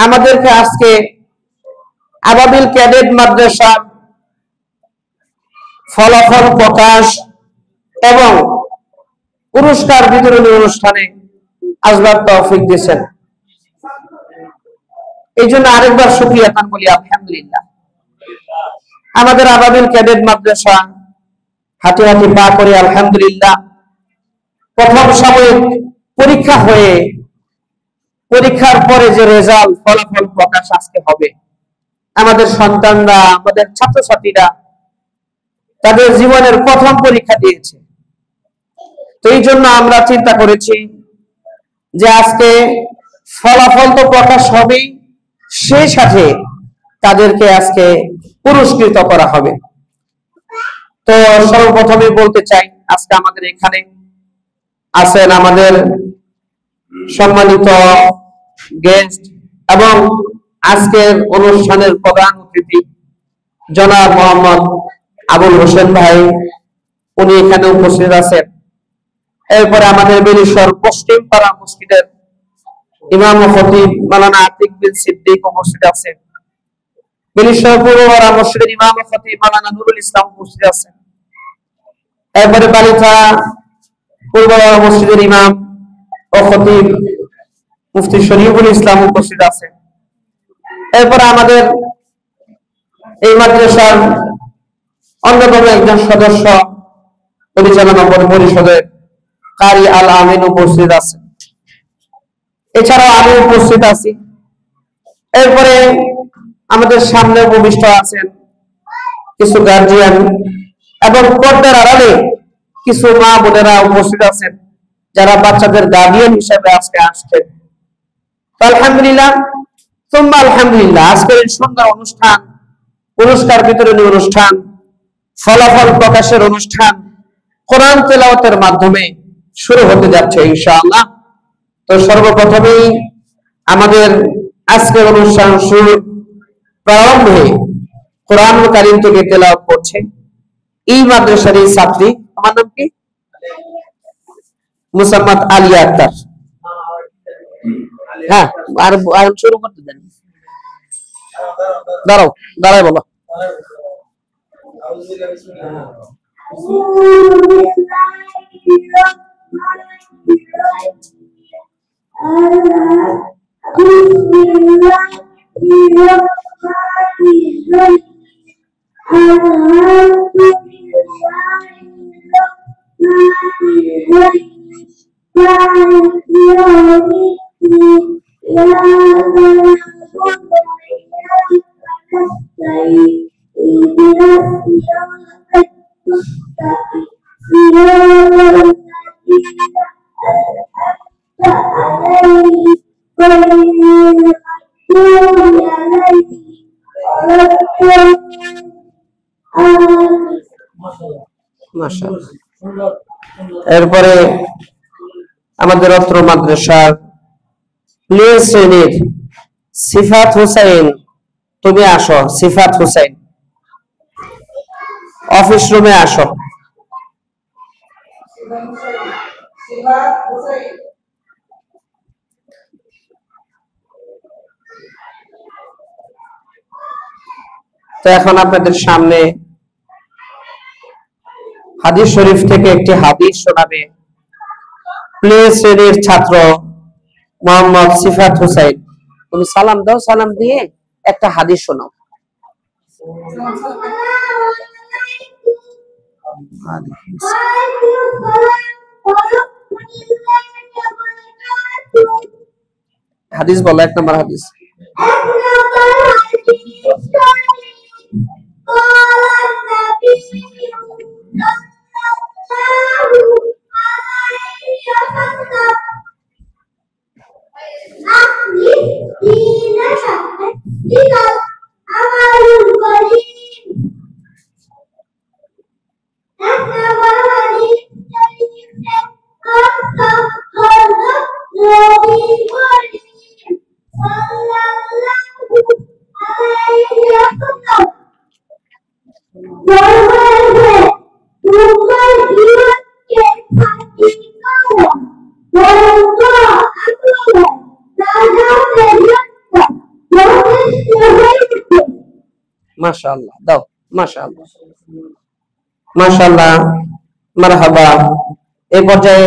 আমাদেরকে আজকে আবাবিল ক্যাডেট মাদ্রাসা ফলাফল প্রকাশ এবং পুরস্কার বিতরণী অনুষ্ঠানে আসবার তৌফিক দিয়েছেন। এই জন্য আরেকবার শুকরিয়া তান বলি আলহামদুলিল্লাহ। আমাদের আবাবিল ক্যাডেট মাদ্রাসা হাঁটি হাঁটি পা করে আলহামদুলিল্লাহ প্রথম সাময়িক পরীক্ষা হয়ে পরীক্ষার পরে যে রেজাল্ট ফলাফল প্রকাশ আজকে হবে, আমাদের সন্তানরা আমাদের ছাত্রছাত্রীরা তাদের জীবনের প্রথম পরীক্ষা দিয়েছে। তো এই জন্য আমরা চিন্তা করেছি যে আজকে ফলাফল তো প্রকাশ হবেই, সেই সাথে তাদেরকে আজকে পুরস্কৃত করা হবে। তো সর্বপ্রথমে বলতে চাই, আজকে আমাদের এখানে আছেন আমাদের সম্মানিত গেস্ট এবং আজকের অনুষ্ঠানের প্রধান অতিথি জনাব মোহাম্মদ আবুল হোসেন ভাই, উনি এখানে উপস্থিত আছেন। এরপরে আমাদের বেলিশর পশ্চিম পাড়া মসজিদের ইমাম ও খতিব মাওলানা আতিক বিন সিদ্দিক উপস্থিত আছেন। বেলিশর পূর্ব পাড়া মসজিদের ইমাম ও খতিব মাওলানা নুরুল ইসলাম উপস্থিত আছেন। এরপরে বালিথা পূর্ব পাড়া মসজিদের ইমাম ও খতিব মুফতি শরীফুল ইসলাম উপস্থিত আছেন। এরপরে আমাদের এই মাদ্রাসার অন্যতম একজন সদস্য পরিচালনা পরিষদের কারি আল আমিন উপস্থিত আছেন। এছাড়াও আমি উপস্থিত আছি। এরপরে আমাদের সামনে উপবিষ্ট আছেন কিছু গার্জিয়ান এবং পর্দার আড়ালে কিছু মা বোনেরা উপস্থিত আছেন যারা বাচ্চাদের গার্ডিয়ান হিসেবে আজকে আসছেন। আলহামদুলিল্লাহ, সুম্মা আলহামদুলিল্লাহ, আজকের এই সুন্দর অনুষ্ঠান, পুরস্কার বিতরণী অনুষ্ঠান, ফলাফল প্রকাশের অনুষ্ঠান কোরআন তেলাওয়াতের মাধ্যমে শুরু হতে যাচ্ছে ইনশাআল্লাহ। তো সর্বপ্রথমেই আমাদের আজকের অনুষ্ঠান শুরু প্রারম্ভে কোরআন কারীম থেকে তেলাওয়াত করছে এই মাদ্রাসার এই ছাত্রী, আমার নাম কি? মুসাম্মাদ আলিয়া আক্তার। হ্যাঁ, আর শুরু করতে দেন। দাঁড়াও, দাঁড়ায় বলো। এরপরে আমাদের অত্র মাদ্রাসার প্লে শ্রেণীর সিফাত হোসেন, তুমি আসো। সিফাত হোসেন, অফিস রুমে আসো। তো এখন আপনাদের সামনে হাদিস শরীফ থেকে একটি হাদিস শোনাবে প্লে শ্রেণীর ছাত্র মোহাম্মদ সিফাত হোসেন। তুমি সালাম দাও, সালাম দিয়ে একটা হাদিস শোনাও। হাদিস বলো, 1 নম্বর হাদিস। মাশাআল্লাহ দাও, মাশাআল্লাহ মাশাআল্লাহ, মারহাবা। এই পর্যায়ে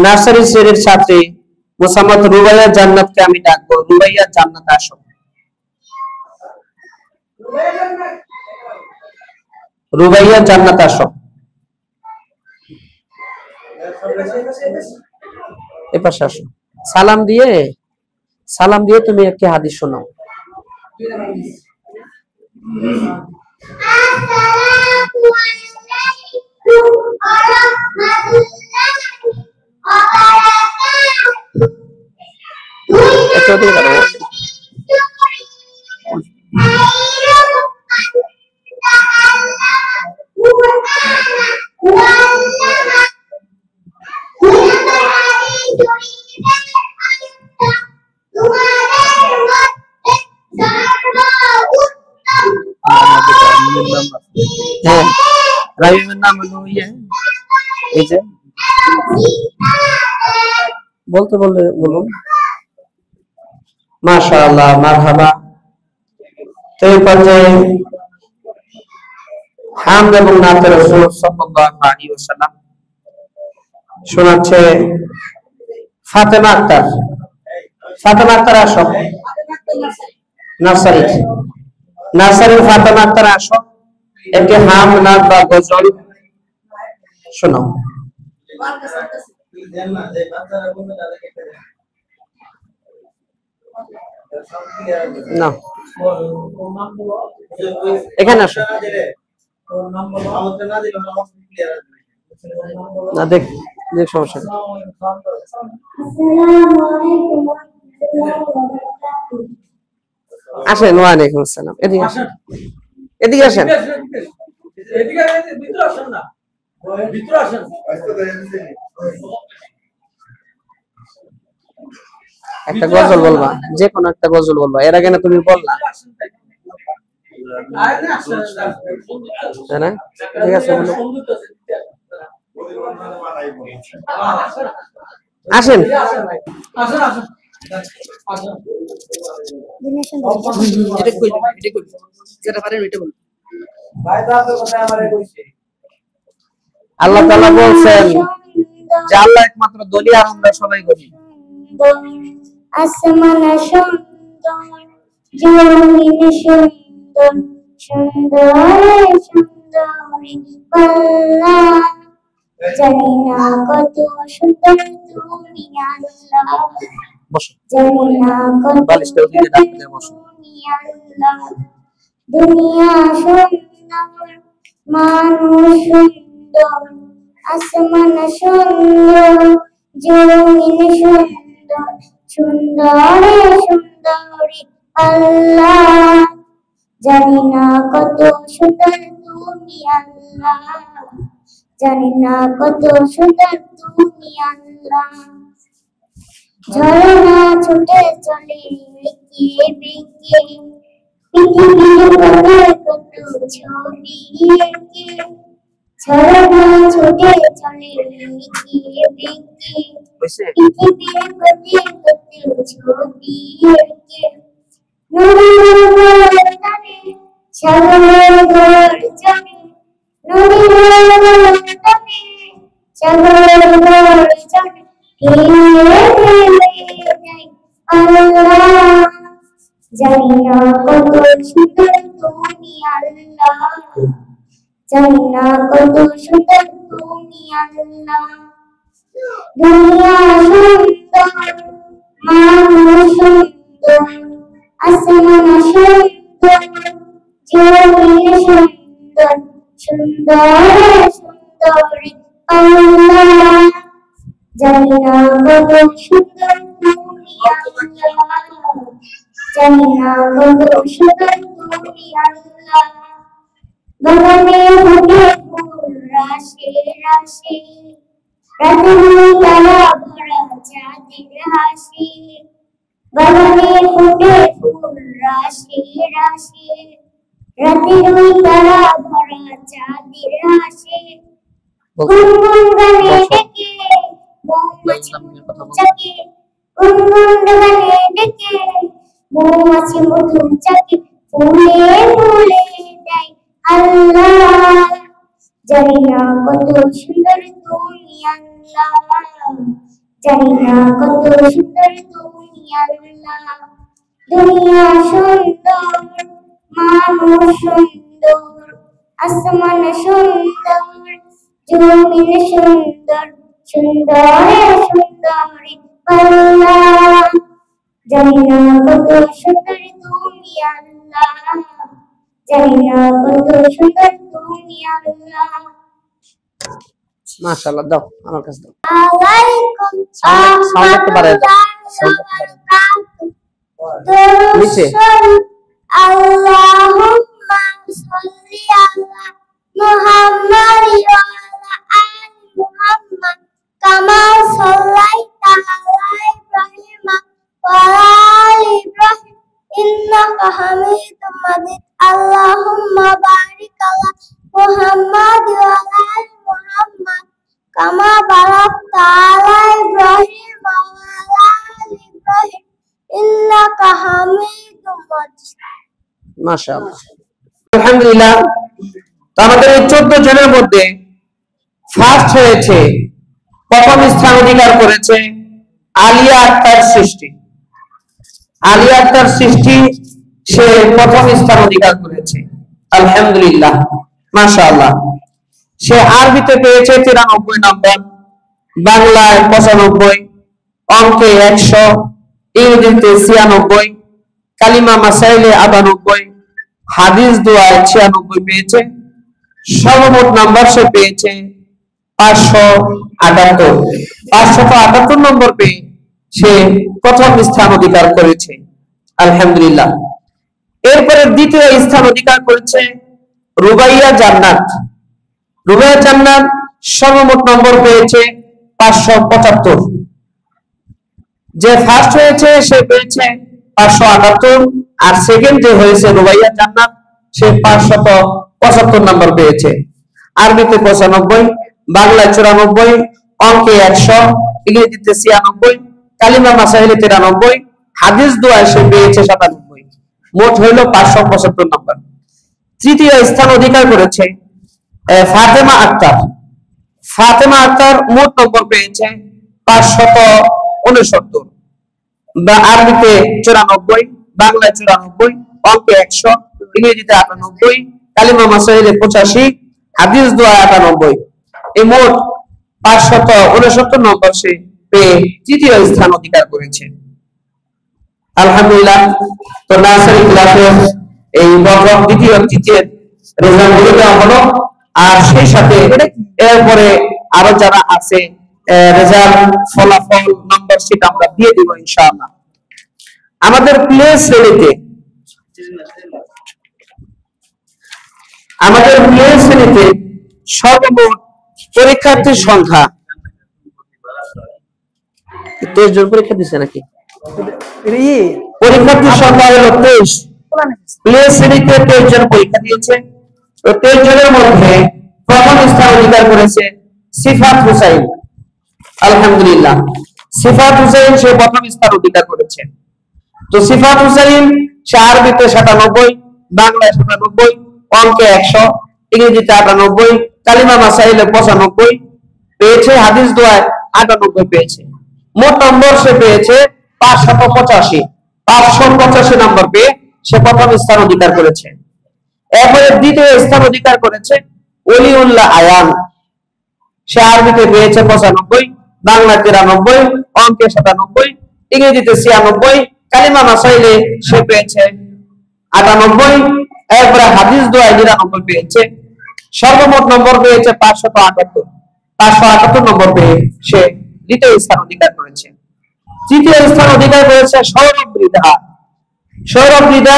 নার্সারি শ্রেণীর ছাত্রী মোসাম্মদ রুবাইয়া জান্নাতকে আমি ডাকবো। রুবাইয়া জান্নাত আসো। রুবাইয়া জান্নাত আসো। এপাশে আসো। সালাম দিয়ে তুমি একটি হাদিস শোনাও। রাহিমের নাম হলো এই যে বলতে বলুন। মাশাআল্লাহ, মারহাবা। তো এই পর্যায়ে হামদ এবং নাতে রাসূল সাল্লাল্লাহু আলাইহি ওয়াসাল্লাম শোনাচ্ছে ফাতেমা আক্তার। ফাতেমা আক্তার আসো। নার্সারির ফাতেমা আক্তার আসো। একটি হাম নাত বা গজল শোনাও। না এখানে আসো। না দেখ সমস্যা নেই। আসেন। ওয়ালাইকুম আসসালাম। এদিকে আসেন। একটা গজল বলবা, যে কোনো একটা গজল বলবা। এর আগে না তুমি বললা, তাই না? ঠিক আছে, আসেন। আল্লাহ তাআলা বলছেন যে আল্লাহ একমাত্র দলী, আর আমরা সবাই গনি। আসমান সুন্দর, জমিন সুন্দর, সুন্দর সুন্দরী আল্লাহ, জানি না কত সুন্দর তুমি আল্লাহ, জানি না কত সুন্দর তুমি আল্লাহ। দুনিয়া সুন্দর, মানুষ সুন্দর, আসমান সুন্দর, জমিন সুন্দর, সুন্দর সুন্দরী আল্লাহ, জানি না কত সুন্দর তুমি আল্লাহ, জানি না কত সুন্দর তুমি আল্লাহ। ঝরনা ছুটে চলে এঁকে বেঁকে, পৃথিবীর পথে কত ছবি এঁকে, ঝরনা ছুটে চলে এঁকে বেঁকে, পৃথিবীর পথে কত ছবি এঁকে, নদীর ঘর টানে, সাগরের ঘর জানে, নদীর ঘর টানে, সাগরের ঘর জানে, আল্লাহ, জানি না কত সুন্দর তুমি আল্লাহ, জানি না কত সুন্দর তুমি আল্লাহ। দুনিয়া সুন্দর, মানুষ সুন্দর, আসমান সুন্দর, জমিন সুন্দর, সুন্দর সুন্দরী আল্লাহ, জানি না কত সুন্দর তুমি আল্লাহ, জানি না কত সুন্দর তুমি আল্লাহ। বাগানে ফুটে ফুল রাশে রাশে, রাতে তারা ভরা চাঁদের হাসি, বাগানে ফুটে ফুল রাশে রাশে, রাতে তারা ভরা চাঁদের হাসি, গুনগুন গানে ডেকে মৌমাছি মধু চাকে, গুনগুন গানে ডেকে মৌমাছি মধু চাকে, ফুলে ফুলে আল্লাহ জানি না কত সুন্দর তুমি আল্লাহ জানি না কত সুন্দর তুমি আল্লাহ দুনিয়া সুন্দর মানুষ সুন্দর আসমান সুন্দর জমিন সুন্দর সুন্দরে সুন্দরী আল্লাহ জানি না কত সুন্দর তুমি আল্লাহ জানি না কত সুন্দর তুমি আল্লাহ মাশাআল্লাহ দাও আমার কাছে দাও আলাইকুম সাউন্ড একটু বাড়ায় দাও নিচে আল্লাহুম্মা সাল্লি আলা মুহাম্মাদ ওয়া আলা আলি মুহাম্মাদ কামা সাল্লাইতা আলা ইব্রাহিম ওয়া আলি ইব্রাহিম ইন্নাকা হামিদুম মাজিদ আল্লাহুম্মা বারিক আলা মুহাম্মাদ ওয়া আলা আলি মুহাম্মাদ কামা বারাকতা আলা ইব্রাহিম ওয়া আলা আলি ইব্রাহিম ইন্নাকা হামিদুম মাজিদ মাশাআল্লাহ আলহামদুলিল্লাহ তো আমাদের এই 14 জনের মধ্যে ফার্স্ট হয়েছে প্রথম স্থান অধিকার করেছে আলিয়া আক্তার সৃষ্টি আলিয়া আক্তার সৃষ্টি সে প্রথম স্থান অধিকার করেছে আলহামদুলিল্লাহ মাশাআল্লাহ সে আরবিতে পেয়েছে 93 নম্বর বাংলায় 95 অঙ্কে 100 ইংরেজিতে 96 কালিমা মাসাইলে 98 হাদিস দোয়ায় 96 পেয়েছে সর্বমোট নাম্বার সে পেয়েছে 578 নম্বর পেয়ে সে প্রথম স্থান অধিকার করেছে আলহামদুলিল্লাহ এরপরে দ্বিতীয় স্থান অধিকার করেছে রুবাইয়া জান্নাত রুবাইয়া জান্নাত সর্বমোট নম্বর পেয়েছে 575 যে ফার্স্ট হয়েছে সে পেয়েছে 578 আর সেকেন্ড যে হয়েছে রুবাইয়া জান্নাত সে 575 নম্বর পেয়েছে আরবিতে 95 বাংলায় 94 অঙ্কে 100 ইংরেজিতে 96 কালিমা মাসাইলে 93 হাদিস দোয়ায় সে পেয়েছে 97 মোট হইল 575 নম্বর তৃতীয় স্থান অধিকার করেছে ফাতেমা আক্তার মোট নম্বর পেয়েছে 569 বা আরবিতে 94 বাংলায় 94 অঙ্কে 100 ইংরেজিতে 98 কালিমা মাসাইলে 85 হাদিস দোয়া 98 এই মোট 569 নম্বর সে পেয়ে তৃতীয় স্থান অধিকার করেছে আলহামদুলিল্লাহ তো নার্সারি ক্লাসে এই প্রথম দ্বিতীয় তৃতীয় রেজাল্ট বলে দেওয়া হলো আর সেই সাথে এরপরে আরো যারা আছে রেজাল্ট ফলাফল নাম্বার শিট আমরা দিয়ে দিব ইনশাআল্লাহ আমাদের প্লে শ্রেণীতে সর্বমোট পরীক্ষার্থীর সংখ্যা 23 জন পরীক্ষা দিচ্ছে নাকি পরীক্ষার্থীর সংখ্যা হলো 23 প্লে শ্রেণীতে 23 জন পরীক্ষা দিয়েছে তো 23 জনের মধ্যে প্রথম স্থান অধিকার করেছে সিফাত হুসাইন আলহামদুলিল্লাহ সিফাত হুসাইন সে প্রথম স্থান অধিকার করেছে তো সিফাত হুসাইন সে আরবিতে 97 বাংলায় 97 অঙ্কে 100 ইংরেজিতে 98 কালিমা মাসাইলে 95 পেয়েছে হাদিস দোয়ায় 98 পেয়েছে মোট নম্বর সে পেয়েছে 585 নম্বর পেয়ে সে প্রথম স্থান অধিকার করেছে এরপরে দ্বিতীয় স্থান অধিকার করেছে ওলিউল্লাহ আয়ান সে আরবিতে পেয়েছে 95 বাংলা 93 অঙ্কে 97 ইংরেজিতে 96 কালিমা মাসাইলে সে পেয়েছে 98 এরপরে হাদিস দোয়ায় 99 পেয়েছে সর্বমোট নম্বর পেয়েছে 578 নম্বর পেয়ে সে দ্বিতীয় স্থান অধিকার করেছে তৃতীয় স্থান অধিকার করেছে সৌরভ রিদা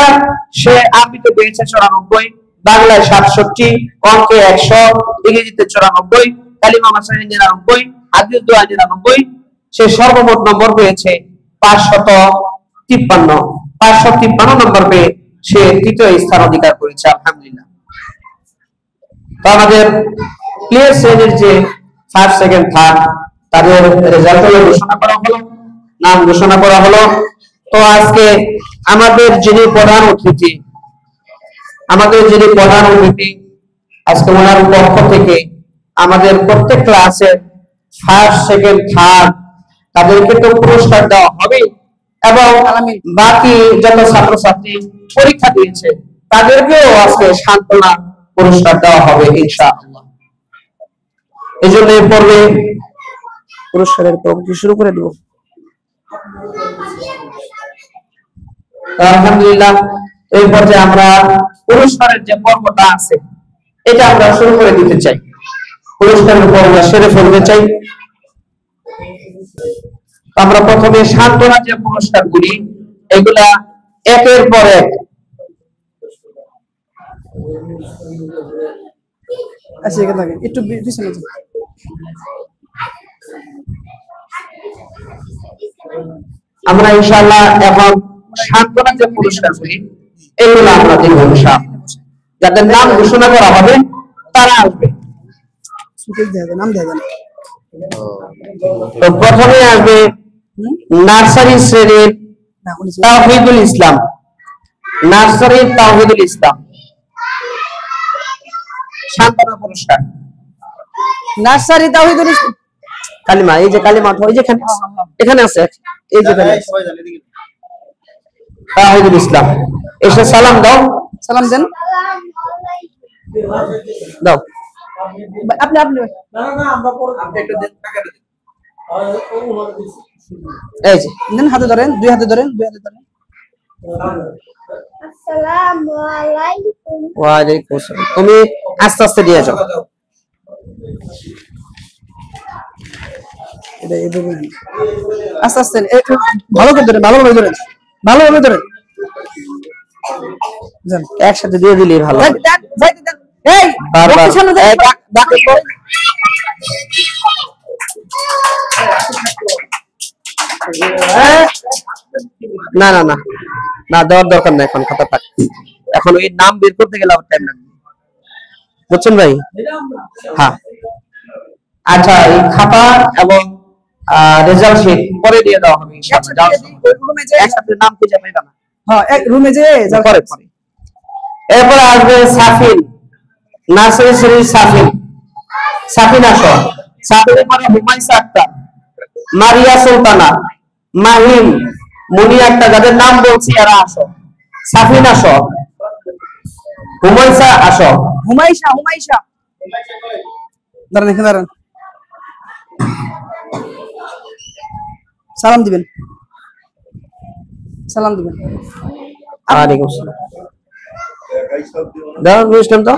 সে আরবিতে পেয়েছে 94 বাংলায় 67 অঙ্কে 100 ইংরেজিতে 94 কালিমা মাসাইলে 99 হাদিস দোয়ায় 99 সে সর্বমোট নম্বর পেয়েছে 553 নম্বর পেয়ে সে তৃতীয় স্থান অধিকার করেছে আলহামদুলিল্লাহ তো আমাদের প্লেয়ার শ্রেণীর যে ফার্স্ট সেকেন্ড থার্ড তাদের রেজাল্ট ঘোষণা করা হলো নাম ঘোষণা করা হলো তো আজকে আমাদের যিনি প্রধান অতিথি আমাদের যিনি প্রধান অতিথি, আজকে ওনার পক্ষ থেকে আমাদের প্রত্যেক ক্লাসের ফার্স্ট, সেকেন্ড, থার্ড তাদেরকে তো পুরস্কার দেওয়া হবে, এবং বাকি যত ছাত্রছাত্রী পরীক্ষা দিয়েছে তাদেরকেও আজকে সান্ত্বনা পুরস্কার দেওয়া হবে ইনশাআল্লাহ। এই জন্য এই পর্বে পুরস্কারের প্রক্রিয়া শুরু করে দিব। আলহামদুলিল্লাহ, এই পর্যায়ে আমরা পুরস্কারের যে পর্বটা আছে এটা আমরা শুরু করে দিতে চাই। পুরস্কারের পর্ব সেরে ফেলতে চাই। আমরা প্রথমে সান্ত্বনা যে পুরস্কারগুলি, এগুলা একের পর এক একটু পিছনে যান। আমরা ইনশাআল্লাহ এখন সান্ত্বনা যে পুরস্কারগুলি এগুলো আমরা দেব ইনশাআল্লাহ। যাদের নাম ঘোষণা করা হবে তারা আসবে। নাম দেয়া যান। তো প্রথমে আসবে নার্সারি শ্রেণীর তাওহীদুল ইসলাম। নার্সারি তাওহীদুল ইসলাম সান্ত্বনা পুরস্কার। নার্সারি তাওহীদুল ইসলাম কালিমা, এই যে কালিমা ওই যে এখানে আছে, এই যে তাওহীদুল ইসলাম। এসে সালাম দাও। সালাম দেন। দাও। আপনি আপনি এই যে দেন, হাতে ধরেন, দুই হাতে ধরেন, দুই হাতে ধরেন। আসসালামু আলাইকুম। ওয়া আলাইকুম আসসালাম। তুমি আস্তে আস্তে দিয়ে যাও। এটা এইভাবে আস্তে আস্তে ভালো করে ধরেন, ভালোভাবে ধরেন, ভালোভাবে ধরেন। যান, একসাথে দিয়ে দিলেই ভালো। এই বারবার না না না না, দেওয়ার দরকার নাই, এখন খাতা থাক। এখন ওই নাম বের করতে গেলে আবার টাইম লাগবে, বুঝছেন ভাই? হ্যাঁ, আচ্ছা, এই খাতা এবং রেজাল্ট শিট পরে দিয়ে দেওয়া হবে ইনশাআল্লাহ। একসাথে নাম খুঁজে পাইবা না। হ্যাঁ, এক রুমে যে পরে পরে। এরপর আসবে সাফিন, নার্সারি শ্রেণীর সাফিন। সাফিন আসো। সাফিনের পরে হুমায়সা আক্তার, মারিয়া সুলতানা, মাহিম, মুনিয়া আক্তার, যাদের নাম বলছি এরা আসো। সাফিন আসো, হুমায়সা আসো। হুমায়সা, হুমায়সা দাঁড়ান, এখানে দাঁড়ান। সালাম দিবেন, সালাম দিবেন। ওয়ালাইকুম আসসালাম। দাও বুঝলাম তো।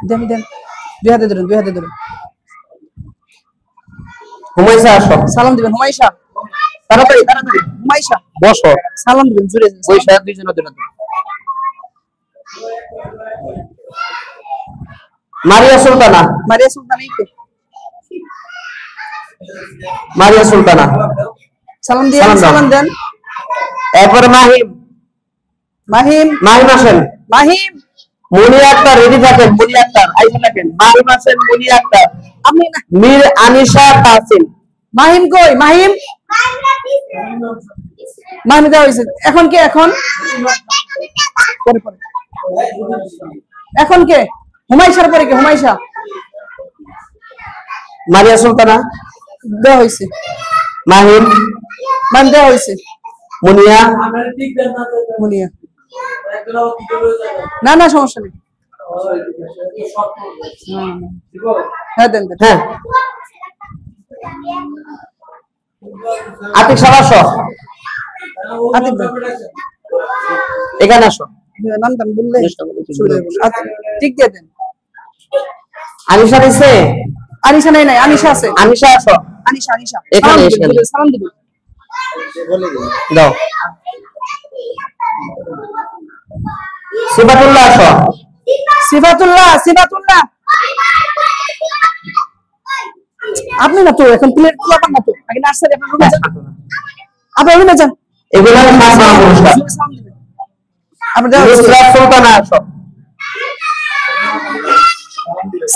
দেন দেন, দুই হাতে ধরেন, দুই হাতে ধরেন। হুমায়সা আসো। সালাম দিবেন হুমায়সা, তাড়াতাড়ি তাড়াতাড়ি হুমায়সা বসো। সালাম দিবেন, জুড়ে বৈশা দুইজনে দুটো। মারিয়া সুলতানা, মারিয়া সুলতানা, এই তো। মারিয়া সুলতানা সালাম দিয়ে সালাম দেন। এরপরে মাহিম, মাহিম, মাহিম আসেন। মাহিম, মুনিয়া আক্তার রেডি থাকেন। মুনিয়া আক্তার আইসা থাকেন। মাহিম আসেন, মুনিয়া আক্তার, আমি না, মীর আনিশা তাসিন। মাহিম কই? মাহিম, মাহিম দেওয়া হয়েছে। এখন কে? এখন পরে পরে। এখন কে? হুমায়সার পরে কে? হুমায়সা। মারিয়া সুলতানা দেওয়া হয়েছে। মাহিম, মাহিম দেওয়া হয়েছে। মুনিয়া, মুনিয়া, না না সমস্যা নেই। হ্যাঁ দেন দেন। হ্যাঁ, আতিক সাহেব আসো। আতিক দেন, এখানে আসো। নাম দাম বললে ঠিক দিয়ে দেন। আনিশা দিছে? আনিশা নাই, নাই আনিশা আছে। আনিশা আসো। আনিশা, আনিশা এখানে সালাম দিবেন। দাও। সিফাতুল্লাহ আসো। সিফাতুল্লাহ, সিফাতুল্লাহ আপনি না তো, এখন প্লেট খোলাবেন না তো, আগে নার্সারি আপনার রুমে যান, আপনার রুমে যান। এগুলো সালাম পুরস্কার। আপনি দেওয়া হয়েছে। নুসরাত সুলতানা আসো।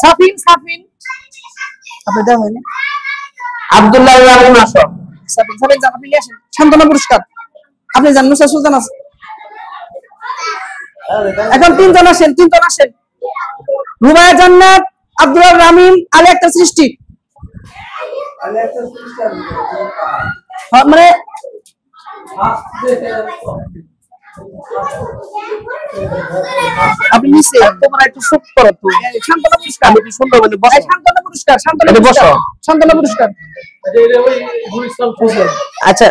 সাফিন, সাফিন আপনি দেওয়া হয়নি। আব্দুল্লাহ ইয়ামিন আসো। সাফিন, সাফিন যান, আপনি নিয়ে আসেন সান্ত্বনা পুরস্কার। আপনি যান। নুসরাত সুলতানা আছে। এখন তিনজন আসেন, রুবাইয়া জান্নাত, আব্দুল রামিম, আলী আক্তার সৃষ্টি। মানে আপনি নিচে তোমরা একটু চুপ করো তো। সান্ত্বনা পুরস্কার, আমি কি সুন্দর মানে বসো। সান্ত্বনা পুরস্কার, এটা বসো। সান্ত্বনা পুরস্কার, আচ্ছা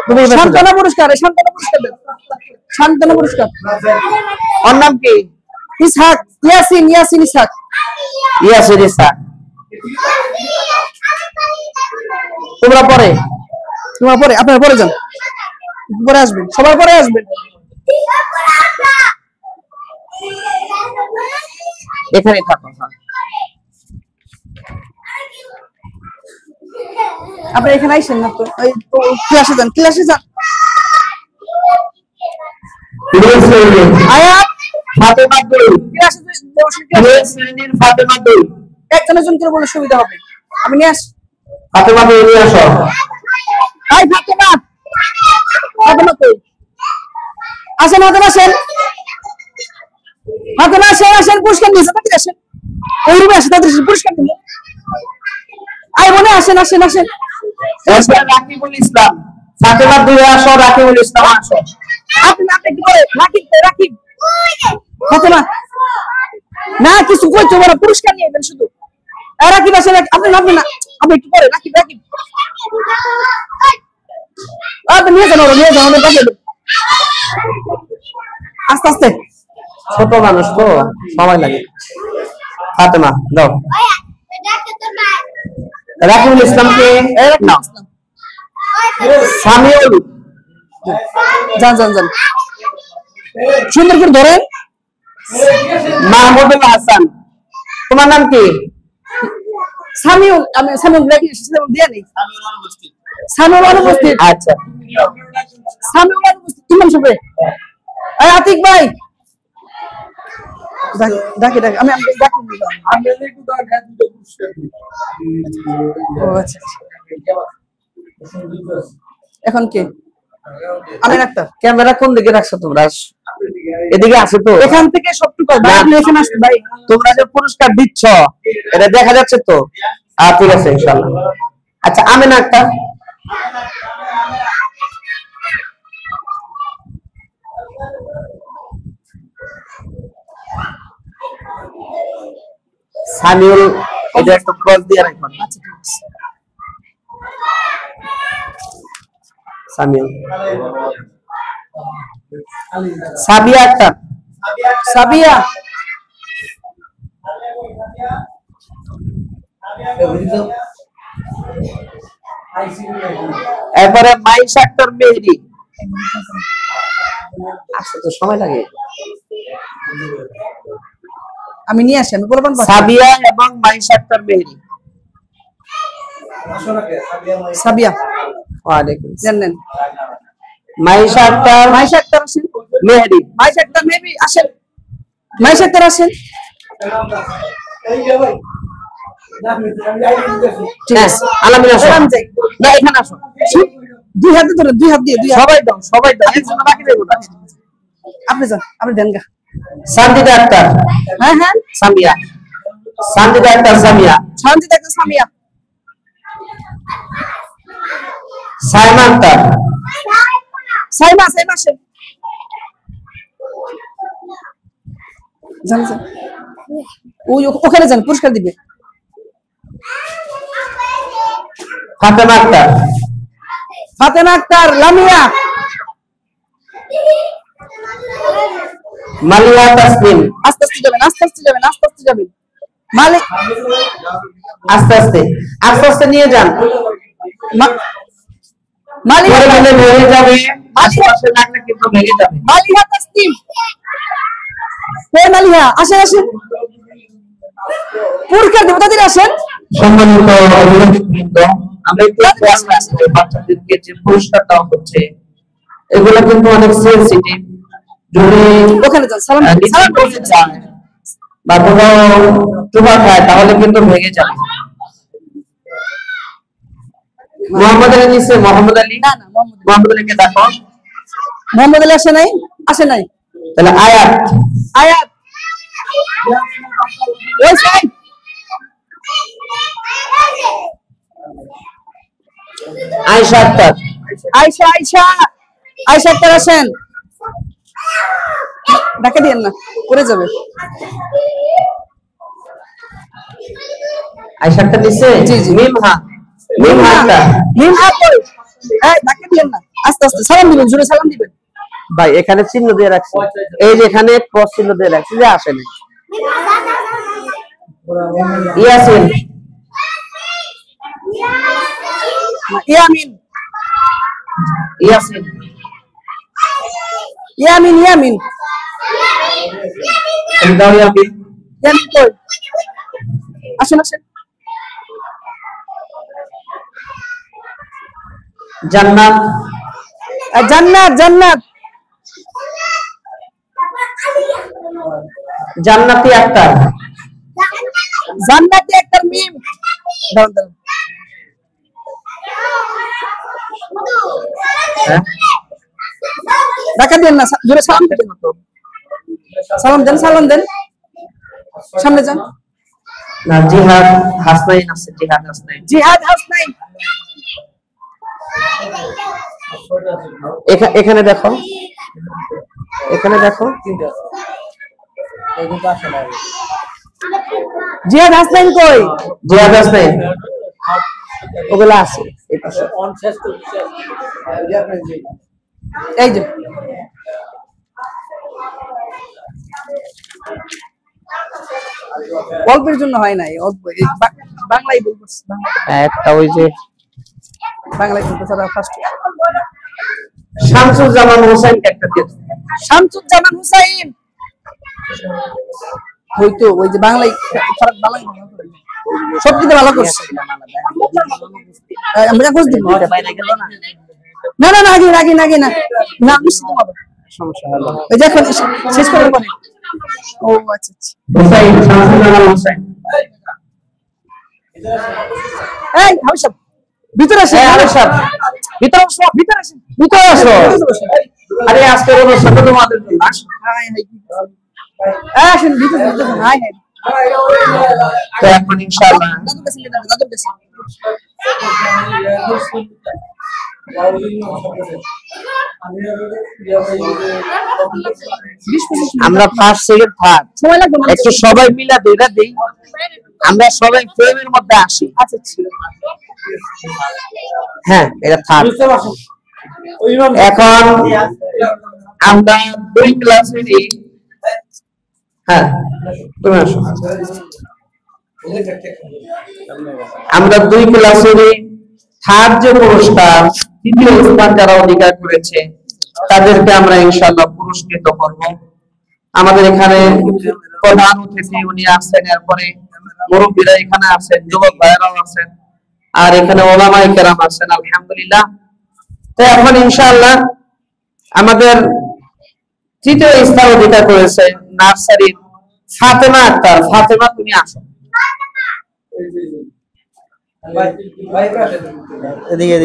তুমি বসো যাও। সান্ত্বনা পুরস্কার, সান্ত্বনা পুরস্কার দেন। সান্ত্বনা পুরস্কার। ওর নাম কি? ইসহাক, ইয়াসিন ইসহাক। ইয়াসির ইসা। তোমরা পরে আপনারা পরে যান, পরে আসবেন, সবার পরে আসবেন। এখানে থাকো। আপনি এখানে আইসেন না তো, এই তো ক্লাসে যান। আয়াত ফাতেমা দুই। ক্লাসে শ্রেণীর ফাতেমা দুই। একজন করে বলে সুবিধা হবে। আমি নিয়ে আস। ফাতেমা দুই নিয়ে আসো। হাই ফাতেমা কই? আসেন আসেন, পুরস্কার নিয়ে যাবেন। আসেন ওই রুমে আসেন, তাদের পুরস্কার দিন। আই বলে আসেন। রাকিবুল ইসলাম। ফাতেমা দুই আসো, রাকিবুল ইসলাম আসো। আপনি কি করে? রাকিব ফাতেমা না কিছু কইতে বড় পুরস্কার নিয়ে যাবেন শুধু। রাকিব আসেন, আপনি না আপনি কি করে? রাকিব আপনি নিয়ে যান, আমাদের কাছে আস্তে ছোট মানুষ তো সময় লাগে। ফাতেমা দাও। রাকিবুল ইসলামকে নাও। সামিউল যান সুন্দর করে ধরেন। মাহমুদুল হাসান। তোমার নাম কি? সামিউল। আমি সামিউল দিয়ে নেই। সামিউল অনুপস্থিত। আচ্ছা সামিউল অনুপস্থিত। ইমাম সাহেব, এই আতিক ভাই ডাকি আমি ডাকি। আচ্ছা এখন কে? আমি ডাক্তার। ক্যামেরা কোন দিকে রাখছো তোমরা? এদিকে আছে তো? এখান থেকে সবটুকু এখানে আসতে ভাই। তোমরা যে পুরস্কার দিচ্ছ এটা দেখা যাচ্ছে তো? ঠিক আছে ইনশাআল্লাহ। আচ্ছা আমিনা আক্তার। সামিউল এটা একটা ক্রস দিয়ে রাখবেন। সামিউল। সাবিয়া আক্তার। সাবিয়া এরপরে মাইশা আক্তার মেহেদি। আসতে তো সময় লাগে। আমি নিয়ে আসি, আমি বলবেন সাবিয়া এবং মাইশা আক্তার মেহেদি। সাবিয়া ওয়ালাইকুম জানেন। মাইশা আক্তার আসেন। মেহেদি। মাইশা আক্তার মেহেদি আসেন। মাইশা আক্তার আসেন। ঠিক আছে আলামিন আসো। না এখানে আসো। দুই হাতে ধরে, দুই হাত দিয়ে সবাই দাও একজন বাকি দেবো না। আপনি যান, আপনি দেন গা। সানজিদা আক্তার। হ্যাঁ সামিয়া। সানজিদা আক্তার সামিয়া। সঞ্জিত একটা সামিয়া। সাইমা আক্তার। সাইমা আসেন। যান ওই ওখানে যান, পুরস্কার দিবে। ফাতেমা আক্তার। লামিয়া। মালিয়া তাসলিম। আস্তে আস্তে যাবেন। মালিক আস্তে নিয়ে যান। মালিয়া ভেঙে যাবে। আশেপাশে লাগলে কিন্তু ভেঙে যাবে। মালিয়া তাসলিম। মালিয়া আসেন। পুরস্কার দেব, তাদের আসেন। সম্মানিত অভিভাবকবৃন্দ, আমরা একটু খেয়াল রাখতে বাচ্চাদেরকে যে পুরস্কার দেওয়া হচ্ছে এগুলো কিন্তু অনেক সেনসিটিভ। যদি ওখানে যান, সালাম করতে চায় বা কোনো টুবা খায় তাহলে কিন্তু ভেঙে যাবে। মোহাম্মদ আলী নিচে। মোহাম্মদ আলীকে দেখো। মোহাম্মদ আলী আসে নাই। তাহলে আয়াত আয়াত ওই সাইড আয়েশা আক্তার আয়শা আয়শা আয়শা আক্তার আসেন ডাকে দিয়েন না পড়ে যাবে আয়েশা আক্তার নিচে জি, জি। মিমহা আক্তার মিমহা কই এই ডাকে দিয়েন না আস্তে আস্তে সালাম দিবেন জোরে সালাম দিবেন ভাই এখানে চিহ্ন দিয়ে রাখছি এই যে এখানে ক্রস চিহ্ন দিয়ে রাখছি যে আসেনি ইয়াসিন ইয়ামিন ইয়াসিন ইয়ামিন ইয়ামিন দাও ইয়াসিন ইয়ামিন কই আসেন আসেন জান্নাত জান্নাত জান্নাত জান্নাতি আক্তার জান্নাতি একটা মিম দাও দাও হ্যাঁ ডাকা দেন না জোরে সালাম দেন তো সালাম দেন সামনে যান না জিহাদ হাসনাইন আছে জিহাদ হাসনাইন এখানে দেখো জিহাদ হাসনাইন কই জিহাদ হাসনাইন ওগুলা আছে এই পাশে এই যে অল্পের জন্য হয় নাই অল্প বাংলাই বলবো একটা ওই যে বাংলাই বলবো সারা ফার্স্ট শামসুজ্জামান হোসেন একটা দিয়ে শামসুজ্জামান হুসাইন হয়তো ওই যে বাংলাই ফারাক বাংলাই সবকিছু ভালো করছে আমরা খোঁজ দিব না না না আগে না না মিষ্টি হবে সমস্যা হলো এই দেখুন শেষ করার পরে ও আচ্ছা হোসেন শামসুজ্জামান হোসেন এই হাউসব ভিতরে আসেন হাউসব ভিতরে আসো আরে আজকে ওর সাথে তোমাদের জন্য আসেন ভিতরে হাই হাই তো এখন ইনশাআল্লাহ দাদু কাছে আমরা ফার্স্ট সেকেন্ড থার্ড সময় লাগবে না একটু সবাই মিলা দুইটা দেই আমরা সবাই ফ্রেমের মধ্যে আসি আচ্ছা হ্যাঁ এটা থার্ড এখন আমরা দুই ক্লাসেরই হ্যাঁ তুমি আসো আমরা দুই ক্লাসেরই থার্ড যে পুরস্কার তৃতীয় স্থান যারা অধিকার করেছে তাদেরকে আমরা ইনশাআল্লাহ পুরস্কৃত করব আমাদের এখানে প্রধান অতিথি উনি আসছেন এরপরে মুরব্বীরা এখানে আছেন যুবক ভাইরাও আছেন আর এখানে ওলামায়ে কেরাম আছেন আলহামদুলিল্লাহ তো এখন ইনশাআল্লাহ আমাদের তৃতীয় স্থান অধিকার করেছে নার্সারির ফাতেমা আক্তার ফাতেমা তুমি আসো এদিকে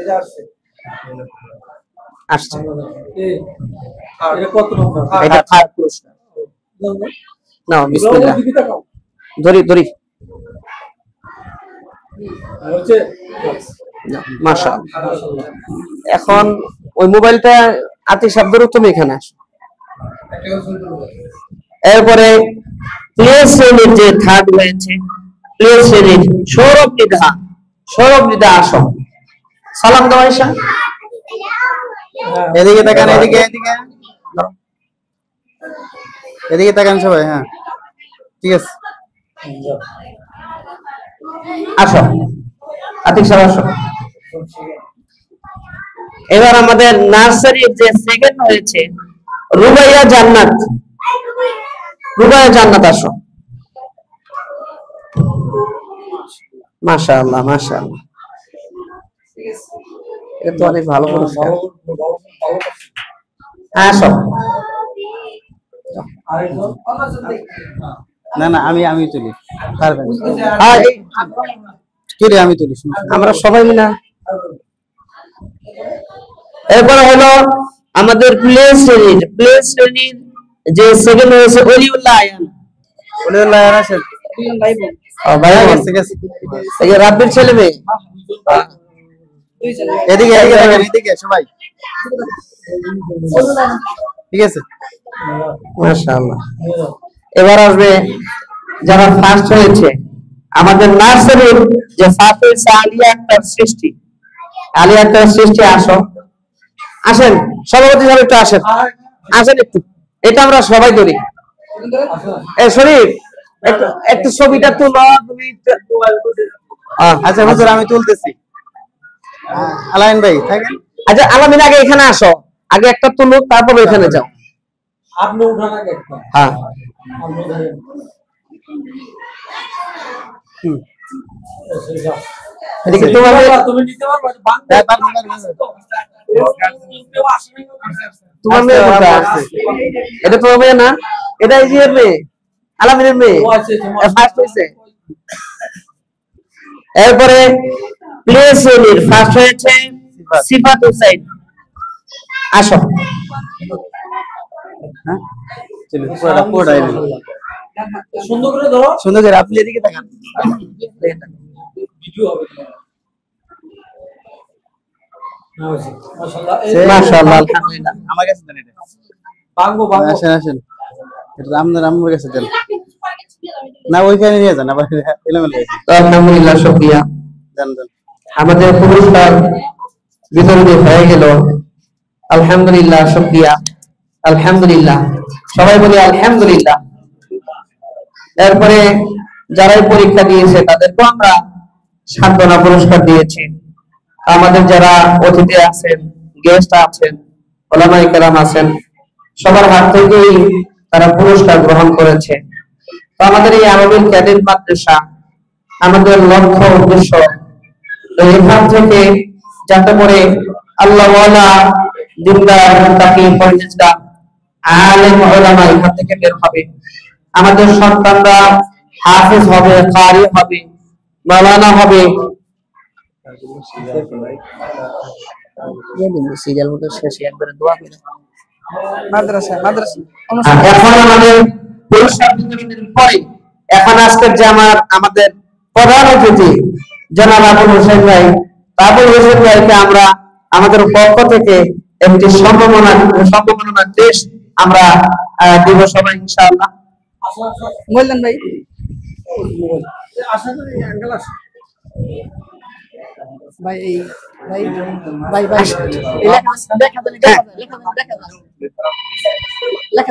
আসছে এটা থার্ড পুরস্কার নাও বিসমিল্লাহ ধরি মাশাআল্লাহ এখন ওই মোবাইলটা আতিক শব্দরও তুমি এখানে আসো এরপরে প্লে শ্রেণীর যে থার্ড হয়েছে প্লে শ্রেণীর সৌরভ নিধা আসো সালাম দাও আয়েশা এদিকে তাকান এদিকে তাকান সবাই হ্যাঁ ঠিক আছে আসো আতিক সাহেব আসো এবার আমাদের নার্সারির যে সেকেন্ড হয়েছে রুবাইয়া জান্নাত আসো মাশাআল্লাহ এটা তো অনেক ভালো পুরস্কার আসো না আমি তুলি পারবেন কি রে আমি তুলি আমরা সবাই মিলে। এরপরে হলো আমাদের প্লে শ্রেণীর যে সেকেন্ড হয়েছে অলিউল্লাহ আয়ান। ওলিউল্লাহ আসেন ভাইয়া ঠিক আছে এই যে রাব্বির ছেলে মেয়ে। এদিকে এদিকে দেখেন এদিকে সবাই ঠিক আছে মাশাআল্লাহ। এবার আসবে যারা ফার্স্ট হয়েছে আমাদের নার্সারির যে ফার্স্ট হয়েছে আলিয়া আক্তার সৃষ্টি। আলিয়া আক্তার সৃষ্টি আসো, আসেন সভাপতি সাহেব একটু আসেন, আসেন একটু, এটা আমরা সবাই ধরি। এই শরীফ একটু ছবিটা তুলো তুমি। আচ্ছা হুজুর আমি তুলতেছি আলাইন ভাই থাকেন আচ্ছা আলামিন আগে এখানে আসো, আগে একটা তুলো তারপর ওইখানে যাও। আপনি উঠান আগে একটা। হ্যাঁ আপনি ধরেন। এদিকে তোমার তুমি নিতে পারবে হ্যাঁ, পারবো, পারবো। তোমার মেয়ে কোথায়? এটা তোমার মেয়ে না, এটা এই যে মেয়ে আলামিনের মেয়ে ফার্স্ট হয়েছে। এরপরে প্লে শ্রেণীর ফার্স্ট হয়েছে সিফাত হুসাইন। আসো হ্যাঁ চলো পুরোটা পুরোটাই নিন। সুন্দর করে ধরো, সুন্দর করে আপনি এদিকে তাকান ভিডিও হবে। মাশাআল্লাহ। মাশাআল্লাহ আলহামদুলিল্লাহ। আমার কাছে দেন এটা বাঙ্গো বাঙ্গো। আসেন আসেন এটা আপনার আম্মুর কাছে দেন না ওইখানে নিয়ে যান আবার এলোমেলো হয়েছে। তো আলহামদুলিল্লাহ শুকরিয়া। দেন দেন আমাদের পুরস্কার বিতরণ হয়ে গেল, আলহামদুলিল্লাহ শুকরিয়া, আলহামদুলিল্লাহ সবাই বলি আলহামদুলিল্লাহ। এরপরে যারাই পরীক্ষা দিয়েছে তাদেরকেও আমরা সান্ত্বনা পুরস্কার দিয়েছি। আমাদের যারা অতিথি আছেন, গেস্ট আছেন, ওলামায়ে কেরাম আছেন, সবার হাত থেকেই তারা পুরস্কার গ্রহণ করেছে। তো আমাদের এই আরবিল ক্যাডেট মাদ্রাসা আমাদের লক্ষ্য উদ্দেশ্য এখান থেকে যাতে করে আল্লাহ ওয়ালা দিনদার মুত্তাকি পরহেজগার আলেম উলামা এখান থেকে বের হবে, আমাদের সন্তানরা হাফেজ হবে, কারি হবে, মাওলানা হবে। সিরিয়াল মতো শেষে একবারে দোয়া করে মাদ্রাসা এখন আমাদের পুরস্কার বিতরণের পরে এখন আজকের যে আমাদের প্রধান অতিথি জনাব আবুল হোসেন ভাই, আবুল হোসেন ভাইকে আমরা আমাদের পক্ষ থেকে একটি সম্মাননা দেশ আমরা দিব সবাই ইনশাআল্লাহ। বললেন ভাই আশা করি অ্যাঙ্গেল আসে। ভাই এই ভাই ভাই ভাই দেখা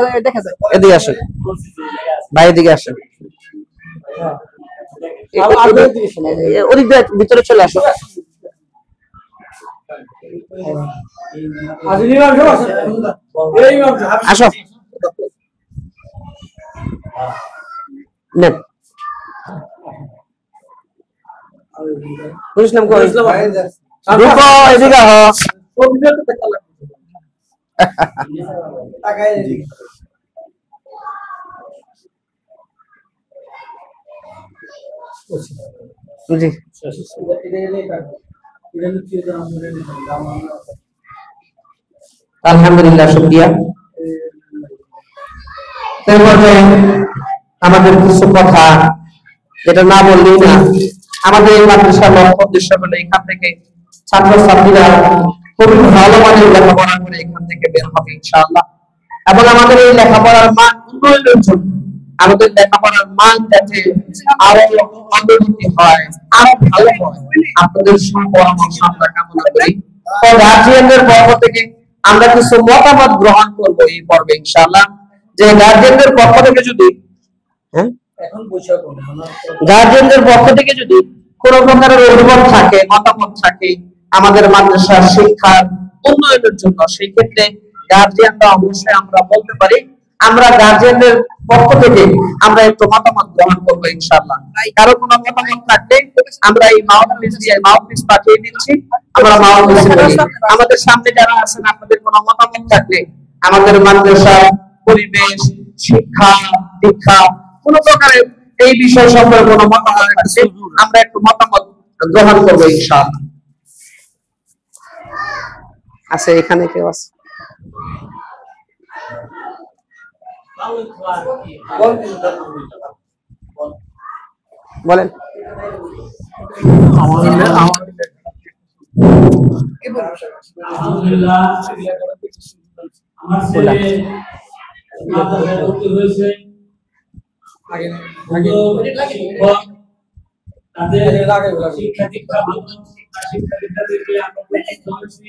যায় দেখা যায় এদিকে আসেন ভাই, এদিকে আসেন, ওদিক দিয়ে ভিতরে চলে আসো। আজি ইমাম সাহেব আছেন। এই ইমাম সাহেব আসো নেন বুঝলাম কো রুকো এদিকে আহ তাকায় জি আলহামদুলিল্লাহ শুকরিয়া। তারপরে আমাদের কিছু কথা যেটা না বললেই না, আমাদের এই মাদ্রাসার লক্ষ্য উদ্দেশ্য হলো এখান থেকে ছাত্রছাত্রীরা খুব ভালো মানের লেখাপড়া করে এখান থেকে বের হবে ইনশাআল্লাহ। এবং আমাদের এই লেখাপড়ার মান উন্নয়নের জন্য আমাদের লেখাপড়ার মান যাতে আরো অগ্রগতি হয়, আরো ভালো হয়, আপনাদের সুপরামর্শ আমরা কামনা করি। তো গার্জিয়ানদের পক্ষ থেকে আমরা কিছু মতামত গ্রহণ করব এই পর্বে ইনশাআল্লাহ। যে গার্জিয়ানদের পক্ষ থেকে যদি এখন বৈশাখ গার্জিয়ানদের পক্ষ থেকে যদি কোন প্রকারের অভিমত থাকে, মতামত থাকে আমাদের মাদ্রাসার শিক্ষার উন্নয়নের জন্য, সেই ক্ষেত্রে গার্জিয়ানরা অবশ্যই আমরা বলতে পারি, আমরা গার্জিয়ানদের পক্ষ থেকে আমরা একটু মতামত গ্রহণ করবো ইনশাআল্লাহ। কারো কোনো মতামত থাকলে আমরা এই মাউথপিস পাঠিয়ে দিচ্ছি, আমরা মাউথপিস বলি। আমাদের সামনে যারা আছেন আপনাদের কোনো মতামত থাকলে আমাদের মাদ্রাসার পরিবেশ, শিক্ষা, দীক্ষা কোন প্রকারের এই বিষয় সম্পর্কে কোনো মতামত আছে আমরা একটু মতামত গ্রহণ করবো ইনশাআল্লাহ। আচ্ছা, এখানে কেউ আছে? বলেন। আলহামদুলিল্লাহ, আমার ছেলে মাদ্রাসায় ভর্তি হয়েছে। শিক্ষক, তাদের শিক্ষা দীক্ষা ভালো, শিক্ষা দীক্ষা থেকে আমরা পরিচিত হয়েছি।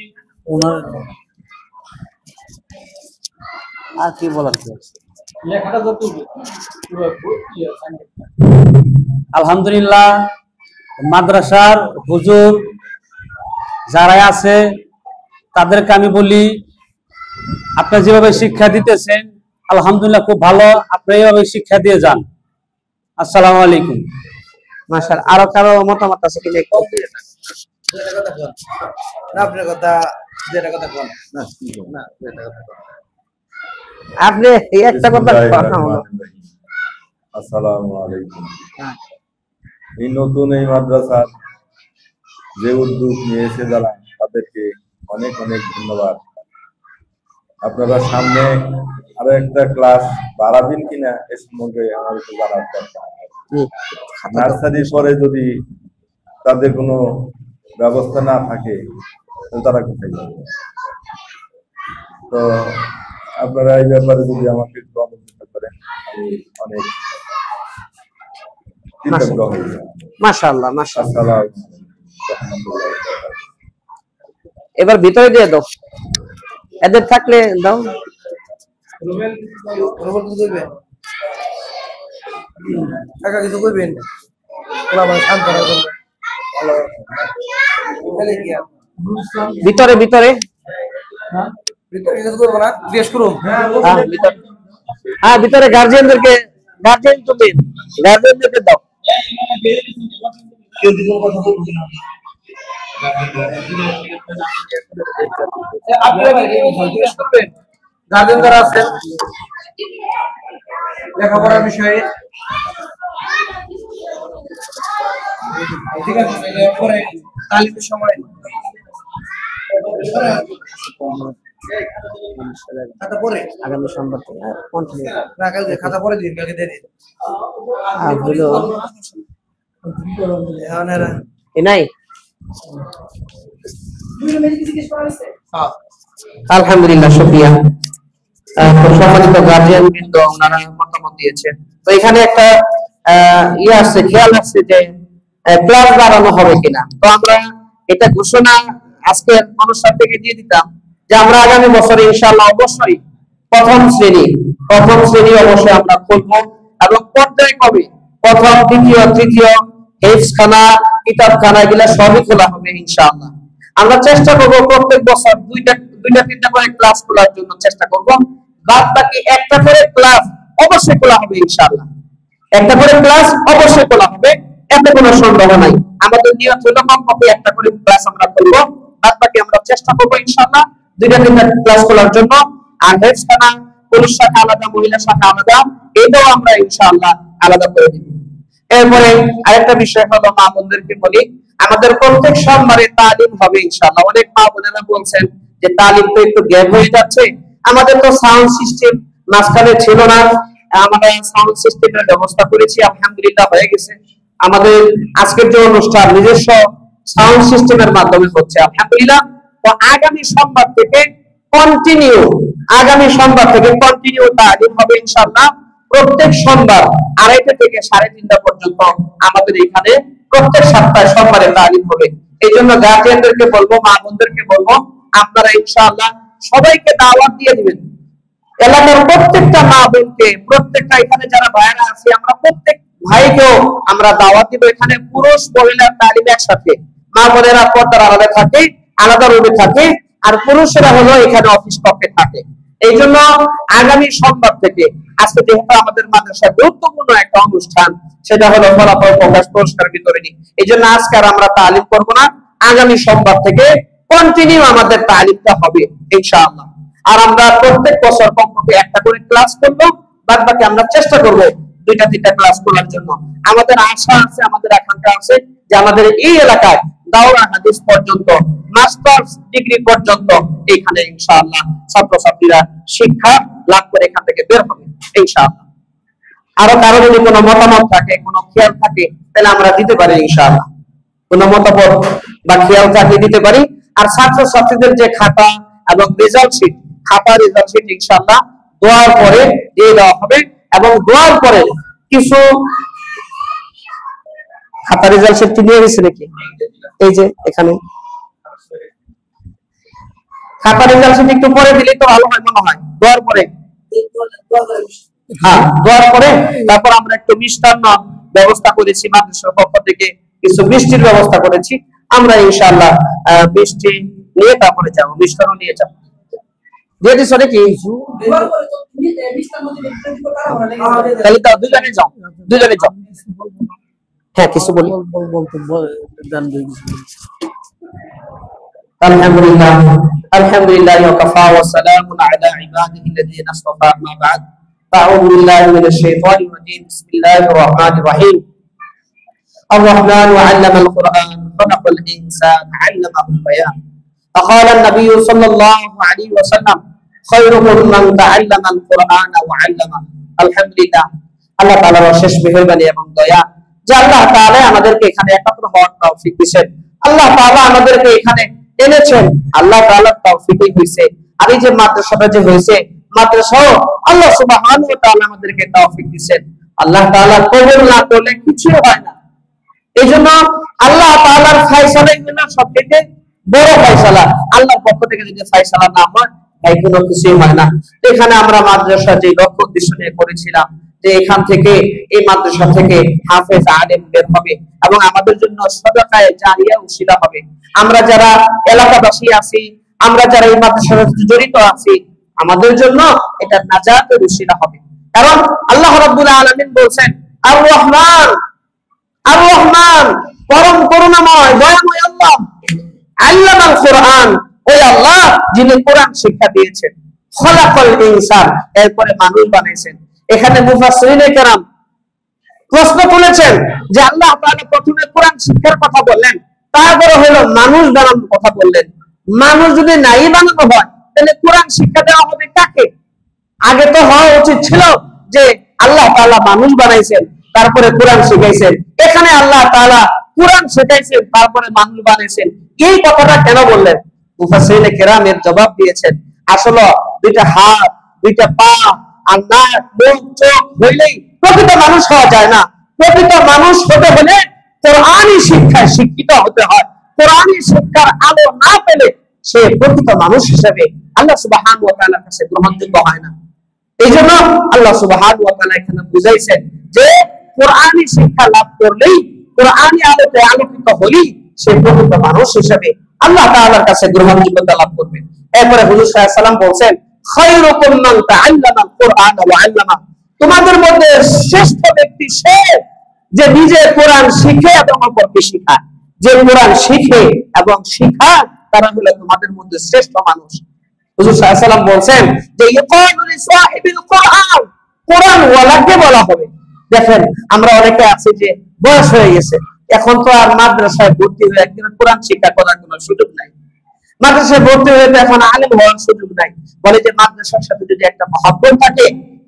আর কি বলার কি আছে? লেখাটা যত আলহামদুলিল্লাহ, মাদ্রাসার হুজুর যারা আছে তাদেরকে আমি বলি, আপনারা যেভাবে শিক্ষা দিতেছেন আলহামদুলিল্লাহ খুব ভালো, আপনি এইভাবে শিক্ষা দিয়ে যান। আসসালামু আলাইকুম। মাশাআল্লাহ। আরো কারো মতামত আছে কিনা? আপনি একটা কথা আসসালামু আলাইকুম। এই নতুন এই মাদ্রাসার যে উদ্যোগ নিয়েছে যারা, তাদেরকে অনেক অনেক ধন্যবাদ। আপনারা সামনে আরো একটা ক্লাস বাড়াবেন কিনা এ সম্পর্কে আমার একটু জানার দরকার। নার্সারির পরে যদি তাদের কোনো ব্যবস্থা না থাকে তাহলে তারা কোথায় যাবে? তো আপনারা এই ব্যাপারে যদি আমাকে একটু অবগত করেন, আমি অনেক কৃতজ্ঞ হই। মাশাআল্লাহ মাশাআল্লাহ। আসসালামু আলাইকুম। এবার ভিতরে দিয়ে দাও, এদের থাকলে দাও। ভিতরে ভিতরে হ্যাঁ, ভিতরে গার্জিয়ানদেরকে, গার্জিয়ানদেরকে দাও। গার্জিয়ান যারা আছেন লেখাপড়ার বিষয়ে, ঠিক আছে, পরে তালিমের সময় খাতা পরে আগামী সোমবার থেকে খাতা পরে দিন, কালকে দিয়ে দিন। নাই আলহামদুলিল্লাহ, শুকরিয়া। সম্মানিত গার্জিয়ান বৃন্দ ওনারা মতামত দিয়েছেন। তো এখানে একটা আসছে, খেয়াল আসছে যে ক্লাস বাড়ানো হবে কিনা। তো আমরা এটা ঘোষণা আজকে অনুষ্ঠান থেকে দিয়ে দিতাম যে আমরা আগামী বছরে ইনশাআল্লাহ অবশ্যই প্রথম শ্রেণী অবশ্যই আমরা খুলবো, এবং পর্যায়ক্রমে প্রথম, দ্বিতীয়, তৃতীয় হেফজখানা, কিতাবখানা এগুলা সবই খোলা হবে ইনশাআল্লাহ। আমরা চেষ্টা করব প্রত্যেক বছর দুইটা তিনটা করে ক্লাস খোলার জন্য চেষ্টা করব। বাদ বাকি একটা করে ক্লাস অবশ্যই খোলা হবে ইনশাআল্লাহ। একটা করে ক্লাস অবশ্যই খোলা হবে, এতে কোনো সন্দেহ নাই। আমাদের নিয়ত হলো কমপক্ষে একটা করে ক্লাস আমরা করব, বাদ বাকি আমরা চেষ্টা করব ইনশাআল্লাহ দুইটা তিনটা ক্লাস খোলার জন্য। আর হেফজখানা, পুরুষ শাখা আলাদা, মহিলা শাখা আলাদা, এটাও আমরা ইনশাআল্লাহ আলাদা করে দিব। এরপরে আরেকটা বিষয় হলো, মা বোনদেরকে বলি, আমাদের প্রত্যেক সোমবারে তালিম হবে ইনশাআল্লাহ। অনেক মা বোনেরা বলছেন যে তালিম তো একটু গ্যাপ হয়ে যাচ্ছে, আমাদের তো সাউন্ড সিস্টেম মাঝখানে ছিল না, আমরা সাউন্ড সিস্টেমের ব্যবস্থা করেছি, আলহামদুলিল্লাহ হয়ে গেছে। আমাদের আজকের যে অনুষ্ঠান নিজস্ব সাউন্ড সিস্টেমের মাধ্যমে হচ্ছে আলহামদুলিল্লাহ। তো আগামী সোমবার থেকে কন্টিনিউ তালিম হবে ইনশাআল্লাহ। প্রত্যেক সোমবার 2:30 থেকে 3:30 পর্যন্ত আমাদের এখানে প্রত্যেক সপ্তাহে সোমবারে তালিম হবে। এই জন্য গার্জিয়ানদেরকে বলবো, মা বোনদেরকে বলবো, আপনারা ইনশাআল্লাহ সবাইকে দাওয়াত দিয়ে দিবেন। এলাকার প্রত্যেকটা মা বোনকে, প্রত্যেকটা এখানে যারা ভাইরা আছে, আমরা প্রত্যেক ভাইকেও আমরা দাওয়াত দিব। এখানে পুরুষ মহিলা তালিম একসাথে, মা বোনেরা পর্দার আলাদা থাকে, আলাদা রুমে থাকে, আর পুরুষেরা হলো এখানে অফিস কক্ষে থাকে। এই জন্য আগামী সোমবার থেকে, আজকে যেহেতু আমাদের মাদ্রাসার গুরুত্বপূর্ণ একটা অনুষ্ঠান, সেটা হলো ফলাফল প্রকাশ, পুরস্কার বিতরণী, এই জন্য আজকে আর আমরা তালিম করবো না। আগামী সোমবার থেকে কন্টিনিউ আমাদের তালিমটা হবে ইনশাআল্লাহ। আর আমরা প্রত্যেক বছর কমপক্ষে একটা করে ক্লাস করবো, বাদ বাকি আমরা চেষ্টা করবো 2টা 3টা ক্লাস করার জন্য। আমাদের আশা আছে, আমাদের আকাঙ্ক্ষা আছে যে আমাদের এই এলাকায় দাওরা হাদিস পর্যন্ত মাস্টার্স ডিগ্রি পর্যন্ত এখানে ইনশাআল্লাহ ছাত্রছাত্রীরা শিক্ষা লাভ করে এখান থেকে বের হবে ইনশাআল্লাহ। আরো কারো যদি কোনো মতামত থাকে, কোনো খেয়াল থাকে, তাহলে আমরা দিতে পারি ইনশাআল্লাহ। কোনো মতামত বা খেয়াল থাকলে দিতে পারি। আর ছাত্রছাত্রীদের যে খাতা এবং রেজাল্ট শিট, খাতা রেজাল্ট শিট ইনশাআল্লাহ দোয়ার পরে দিয়ে দেওয়া হবে। এবং দোয়ার পরে কিছু খাতা রেজাল্ট শিট দিয়ে গেছে নাকি, এই যে এখানে খাতা রেজাল্ট শিট একটু পরে দিলে তো ভালো হয় মনে হয়, দোয়ার পরে। হ্যাঁ, দোয়ার পরে তারপর আমরা একটু মিষ্টান্ন ব্যবস্থা করেছি, মাদ্রাসার পক্ষ থেকে কিছু মিষ্টির ব্যবস্থা করেছি। আমরা ইনশাআল্লাহ মিষ্টি নিয়ে তারপরে যাবো, মিষ্টান্ন নিয়ে যাবো। দিয়ে দিছো নাকি? তাহলে তো দুজনে যাও, দুজনে যাও। হ্যাঁ, কিছু বলি। আলহামদুলিল্লাহ, আলহামদুলিল্লাহ ওয়াকাফা ওয়া সালামুন আলা ইবাদিহি আল্লাযীনা ইসতাফা, আম্মা বা'দ। আউযু বিল্লাহি মিনাশ শাইতানির রাজীম। বিসমিল্লাহির রাহমানির রাহিম। الرحمن علم القرآن خلق الإنسان علمه البيان فقال النبي صلى الله عليه وسلم خيركم من تعلم القرآن وعلمه। আলহামদুলিল্লাহ, আল্লাহ তাআলার অশেষ মেহেরবানি এবং দয়া যে আল্লাহ তাআলা আমাদেরকে এখানে একত্র হওয়ার তৌফিক দিয়েছেন। আল্লাহ তাআলা আমাদেরকে এখানে এনেছেন, আল্লাহ তাআলার তৌফিকই হয়েছে। আর এই যে মাদ্রাসাটা যে হয়েছে, মাদ্রাসাও আল্লাহ সুবহানাহু ওয়া তাআলা আমাদেরকে তৌফিক দিয়েছেন। আল্লাহ তাআলা কবুল না করলে কিছু হয় না। এইজন্য আল্লাহ তাআলার ফয়সালাই হলো সবথেকে বড় ফয়সালা। আল্লাহর পক্ষ থেকে যদি ফয়সালা না হয়, তাই কোনো কিছুই হয় না। এখানে আমরা মাদ্রাসা যে লক্ষ্য উদ্দেশ্য নিয়ে করেছিলাম যে এখান থেকে, এই মাদ্রাসা থেকে হাফেজ আলেম বের হবে এবং আমাদের জন্য সাদাকায়ে জারিয়া উসিলা হবে। আমরা যারা এলাকাবাসী আছি, আমরা যারা এই মাদ্রাসার সাথে জড়িত আছি, আমাদের জন্য এটা নাজাতের উসিলা হবে। কারণ আল্লাহ রাব্বুল আলামিন বলেন, আর রহমান, আর রহমান পরম করুণাময় দয়াময় আল্লাহ, আল্লামাল কোরআন, ওই আল্লাহ যিনি কোরআন শিক্ষা দিয়েছেন, খলাকাল ইনসান, এরপরে মানুষ বানাইছেন। এখানে মুফাসসিরিনে কেরাম প্রশ্ন তুলেছেন যে আল্লাহ তাআলা প্রথমে কোরআন শিক্ষার কথা বললেন, তারপরে হলো মানুষ বানানোর কথা বললেন। মানুষ যদি নাই বানানো হয়, তাহলে কোরআন শিক্ষা দেওয়া হবে কাকে? আগে তো হওয়া উচিত ছিল যে আল্লাহ তাআলা মানুষ বানাইছেন, তারপরে কোরআন শিখাইছেন। এখানে আল্লাহ তাআলা কোরআন শিখাইছেন, তারপরে মানুষ বানাইছেন। এই কথাটা কেন বললেন? মুফাসসিরিনে কেরামের জবাব দিয়েছেন, আসলে দুইটা হাত, দুইটা পা আর নাক, মুখ, চোখ হইলেই প্রকৃত মানুষ হওয়া যায় না। প্রকৃত মানুষ হতে হলে কোরআনী শিক্ষায় শিক্ষিত হতে হয়। কোরআনী শিক্ষার আলো না পেলে সে প্রকৃত মানুষ হিসেবে আল্লাহ সুবহানাহু ওয়া তাআলার কাছে গ্রহণযোগ্য হয় না। এই জন্য আল্লাহ সুবহানাহু ওয়া তাআলা এখানে বুঝাইছেন যে কোরআনী শিক্ষা লাভ করলেই, কোরআনী আলোতে আলোকিত হলেই সে প্রকৃত মানুষ হিসেবে আল্লাহ তাআলার কাছে গ্রহণযোগ্যতা লাভ করবে। এরপরে হুজুর সাল্লাল্লাহু আলাইহি ওয়াসাল্লাম বলেন, খায়রুকুম মান তাআল্লামাল কুরআন ওয়া আল্লামা। তোমাদের মধ্যে শ্রেষ্ঠ ব্যক্তি সে যে নিজে কোরআন শিখে এবং অপরকে শেখায়। যে কোরআন শিখে এবং শেখায় তারা হলো তোমাদের মধ্যে শ্রেষ্ঠ মানুষ। হুজুর সাল্লাল্লাহু আলাইহি ওয়াসাল্লাম বলেন যে ইকানু লিসাহিবিল কুরআন, কোরআন ওয়ালাকে বলা হবে। দেখেন, আমরা অনেকে আছি যে বয়স হয়ে গেছে, এখন তো আর মাদ্রাসায় ভর্তি হয়ে একদিন কোরআন শিক্ষা করার কোনো সুযোগ নাই। মাদ্রাসায় ভর্তি হয়ে এখন আলেম হওয়ার সুযোগ নাই। বলে যে মাদ্রাসার সাথে যদি একটা মহব্বত থাকে,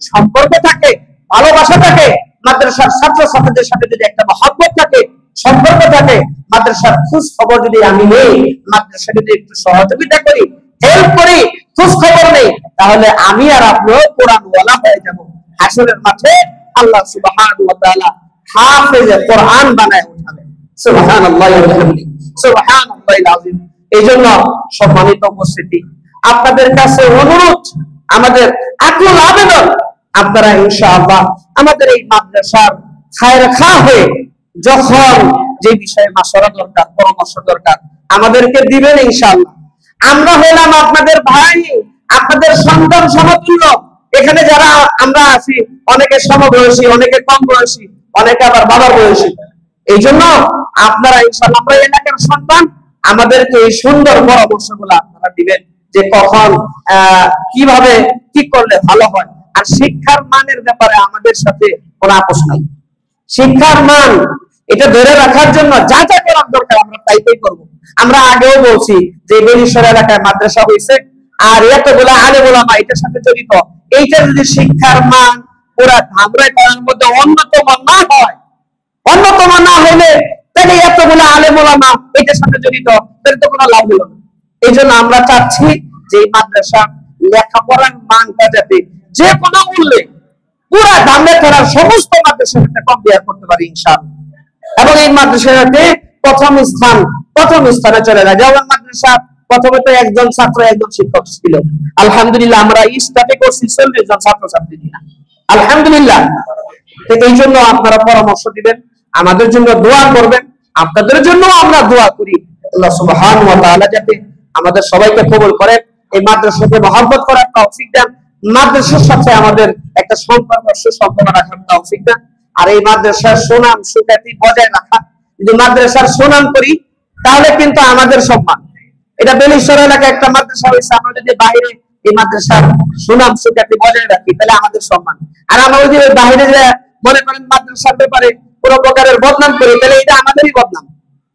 সম্পর্ক থাকে, ভালোবাসা থাকে, মাদ্রাসার ছাত্রছাত্রীদের সাথে যদি একটা মহব্বত থাকে, সম্পর্ক থাকে, মাদ্রাসার খোঁজ খবর যদি আমি নেই, মাদ্রাসা যদি একটু সহযোগিতা করি, হেল্প করি, খোঁজ খবর নেই, তাহলে আমি আর আপনিও কোরআন ওয়ালা হয়ে যাব। হাসরের মাঠে আল্লাহ সুবহানাহু ওয়া তাআলা হাফেজে কোরআন বানায় উঠাবেন। সুবহানাল্লাহি ওয়া বিহামদিহি, সুবহানাল্লাহিল আযীম। এইজন্য সম্মানিত উপস্থিতি, আপনাদের কাছে অনুরোধ, আমাদের আকুল আবেদন, আপনারা ইনশাআল্লাহ আমাদের এই মাদ্রাসার খায়রখা হয়ে যখন যে বিষয়ে মাশওয়ারা দরকার, পরামর্শ দরকার, আমাদেরকে দিবেন ইনশাআল্লাহ। আমরা হলাম আপনাদের ভাই, আপনাদের সন্তান সমতুল্য। এখানে যারা আমরা আছি, অনেকে সমবয়সী, অনেকে কম বয়সী, অনেকে আবার বাবার বয়সী। এই জন্য আপনারা ইনশাআল্লাহ, আমরা এলাকার সন্তান, আমাদেরকে এই সুন্দর পরামর্শগুলো আপনারা দিবেন যে কখন কিভাবে কি করলে ভালো হয়। আর শিক্ষার মানের ব্যাপারে আমাদের সাথে কোনো আপোষ নাই। শিক্ষার মান এটা ধরে রাখার জন্য যা যা করার দরকার আমরা তাই করবো। আমরা আগেও বলছি যে বেলিশ্বর এলাকায় মাদ্রাসা হয়েছে আর এতগুলা আলেম ওলামা এটার সাথে জড়িত, এইটা যদি শিক্ষার মান পুরা ধামরাই পাড়ার মধ্যে অন্যতম না হয়, অন্যতম না হলে তাহলে এতগুলা আলেম ওলামা এটার সাথে জড়িত, তাহলে তো কোনো লাভ হলো না। এই জন্য আমরা চাচ্ছি যে মাদ্রাসা লেখাপড়ার মানটা যাতে যে কোনো মূল্যে পুরা ধামরাই পাড়ার সমস্ত মাদ্রাসার সাথে কম্পেয়ার করতে পারি ইনশাআল্লাহ, এবং এই মাদ্রাসাতে প্রথম স্থানে চলে যায়। যেমন মাদ্রাসা প্রথমে তো একজন ছাত্র একজন শিক্ষক ছিল, আলহামদুলিল্লাহ আমরা স্টাফে করছি 40 জন ছাত্রছাত্রী নিয়ে, আলহামদুলিল্লাহ। তো এই জন্য আপনারা পরামর্শ দিবেন, আমাদের জন্য দোয়া করবেন, আপনাদের জন্য আমরা দোয়া করি। আল্লাহ সুবহানাহু ওয়া তাআলা যাতে আমাদের সবাইকে কবুল করেন, এই মাদ্রাসাকে মহব্বত করার তৌফিক দেন, মাদ্রাসার সাথে আমাদের একটা সম্পর্ক সুসম্পর্ক রাখার তৌফিক দেন। আর এই মাদ্রাসার সুনাম সুখ্যাতি বজায় রাখা, যদি মাদ্রাসার সুনাম করি তাহলে কিন্তু আমাদের সম্মান। এটা বেলিশ্বর এলাকায় একটা মাদ্রাসা হয়েছে, আমরা যদি বাইরে এই মাদ্রাসার সুনাম সুখ্যাতি বজায় রাখি তাহলে আমাদের সম্মান। আর আমরা যদি বাইরে যে মনে করেন মাদ্রাসার ব্যাপারে কোন প্রকারের বদনাম করি তাহলে এটা আমাদেরই বদনাম,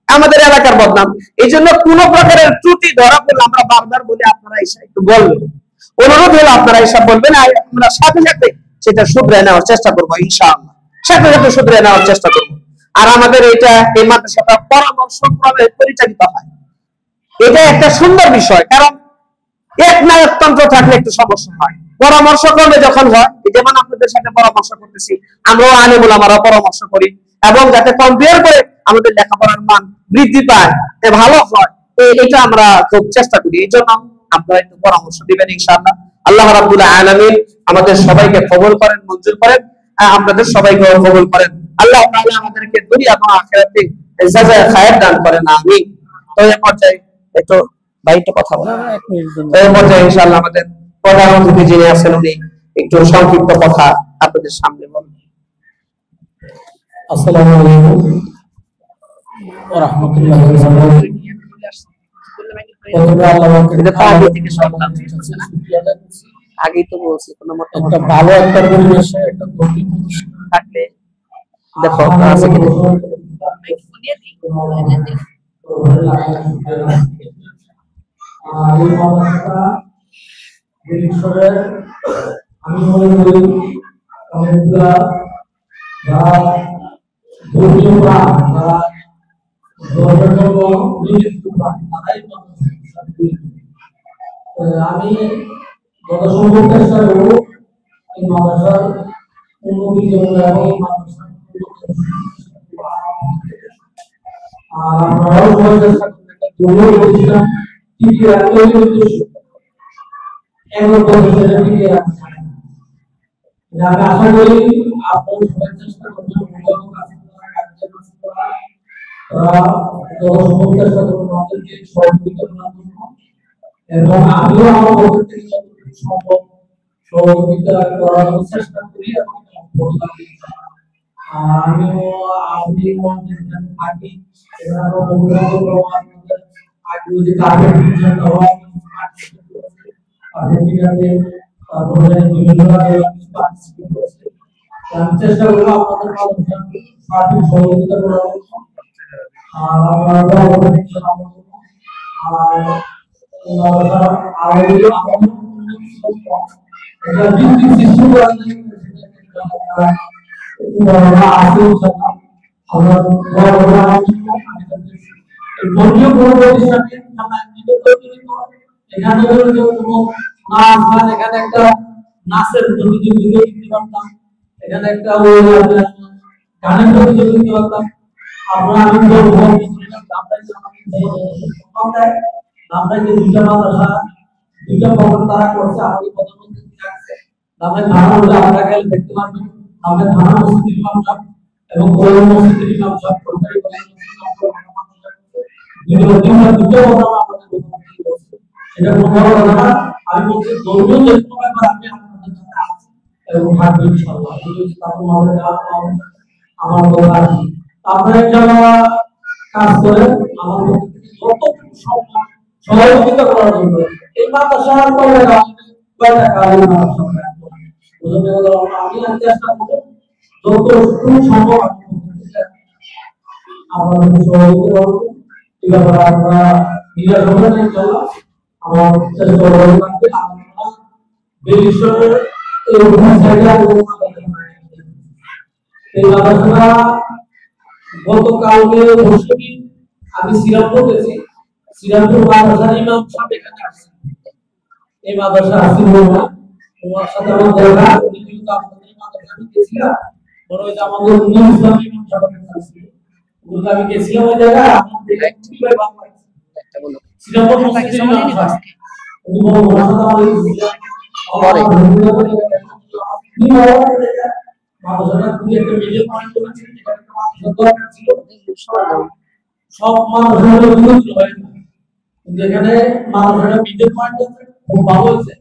আমাদের এলাকার বদনাম। এই জন্য কোন প্রকারের ত্রুটি ধরা পড়লে আমরা বারবার বলে আপনারা এসে একটু বলবেন, অনুরোধ হলো আপনারা এসব বলবেন, আমরা সাথে সাথে সেটা শুধরে নেওয়ার চেষ্টা করবো ইনশাআল্লাহ, সাথে সাথে শুধরে নেওয়ার চেষ্টা করবো। আর আমাদের এটা এই মাদ্রাসাটা পরামর্শ ক্রমে পরিচালিত হয়, এটা একটা সুন্দর বিষয়। কারণ এক নায়কতন্ত্র থাকলে একটু সমস্যা হয়, পরামর্শ ক্রমে যখন হয়, যেমন আপনাদের সাথে পরামর্শ করতেছি, আমরাও আলেম ওলামারা পরামর্শ করি, এবং যাতে কম্পেয়ার করে আমাদের লেখাপড়ার মান বৃদ্ধি পায়, ভালো হয়, এটা আমরা খুব চেষ্টা করি। এই জন্য আপনারা একটু পরামর্শ দিবেন ইনশাআল্লাহ। আল্লাহ রাব্বুল আলামিন আমাদের সবাইকে কবুল করেন, মঞ্জুর করেন, আপনাদের সবাইকে কবুল করেন। আল্লাহ তাআলা আমাদেরকে দুনিয়া এবং আখিরাতে জাযায়ে খায়ের দান করেন, আমিন। তো এই পর্যায়ে একটু ভাইটা কথা বলেন, এই পর্যায়ে ইনশাআল্লাহ আমাদের প্রধান অতিথি যিনি আছেন উনি একটু সংক্ষিপ্ত কথা আপনাদের সামনে বলবেন। আসসালামু আলাইকুম ওয়া রাহমাতুল্লাহি ওয়া বারাকাতুহু। আগেই তো বলছি কোন একটা ভালো একটা পরিবেশে একটা থাকলে দেখো আছে কি আমি মনে করি অনেকগুলা যারা ধর্মীয় প্রাণ, যারা ধর্মের জন্য নিযুক্ত প্রাণ, তারাই আমি যথাসম্ভব চেষ্টা করবো এই মাদ্রাসার উন্নতির জন্য এবং মাদ্রাসার আর আপনারাও সবাই চেষ্টা করবেন একটা ধর্মীয় প্রতিষ্ঠান টিকিয়ে রাখতে হলে উদ্দেশ্য একবার প্রতিষ্ঠানটা টিকিয়ে রাখতে হবে। আমি আশা করি আপনারা সবাই চেষ্টা করবেন যথাসম্ভব চেষ্টা করবেন আমাদেরকে সহযোগিতা করার জন্য, এবং আমিও আমার পক্ষ থেকে যতটুকু সম্ভব সহযোগিতা করার চেষ্টা করি। এবং আমিও আপনি থাকি আগে যে কাজের হয় তারপরে বিভিন্ন আমি চেষ্টা করবো আপনাদের সার্বিক সহযোগিতা করার জন্য। আর আপনারা এখানে একটা নাচের প্রতিযোগিতা দিতে পারতাম, এখানে একটা গানের প্রতিযোগিতা দিতে পারতাম। আমরা আমি দুইটা মাদ্রাসা দুইটা ভবন তারা করছে, আমাদের প্রধানমন্ত্রী আছে আমরা থানা বলে আমরা গেলে দেখতে পারবেন। আমরা থানা মসজিদ ইমাম সাহেব এবং গোল মসজিদ ইমাম সাহেব সরকারি দুটো সেটা কোনো বড় কথা না। আমি বলছি ধর্মীয় যে কোনো ব্যাপার আমি আপনাদের সাথে আছি এবং থাকবো ইনশাআল্লাহ। আমার কথা আর কি আপনারা যারা কাজ করেন আমার যতটুকু সম্ভব সহযোগিতা করার জন্য এই মাদ্রাসার কয়টা কাজ আমি চেষ্টা করব যতটুকু সম্ভব আপনাদের সহযোগিতা করব। এই ব্যাপারে আমরা নিরাশ হবেন না ইনশাআল্লাহ। আমার চেষ্টা করব যে আপনারা বেলিশনের এই সাইডে এই মাদ্রাসা গতকালকে বসে আমি শ্রীরামপুর গেছি, শ্রীরামপুর মাদ্রাসার ইমাম সাহেব এখানে আসছেন, এই মাদ্রাসা আসছিল না, ওনার সাথে আমার দেখা, উনি কিন্তু আপনাদের মাদ্রাসায় গেছিলাম, বড় হয়েছে আমাদের নিউ ইসলাম ইমাম সাহেব আসছিল, কিন্তু আমি গেছিলাম ওই জায়গায়, আমার দেখে খুবই ভালো লাগছে। শ্রীরামপুর মসজিদের ইমাম সাহেব উনি বড় ওনার সাথে আমার মাদ্রাসাটা খুবই একটা মিডিল পয়েন্ট করেছে, যেখানে একটা মাদ্রাসা দরকার ছিল, সব মানুষের বিরুদ্ধে হয় না, কিন্তু এখানে মানুষের বিদ্যুৎ পয়েন্ট আছে, খুব ভালো হয়েছে।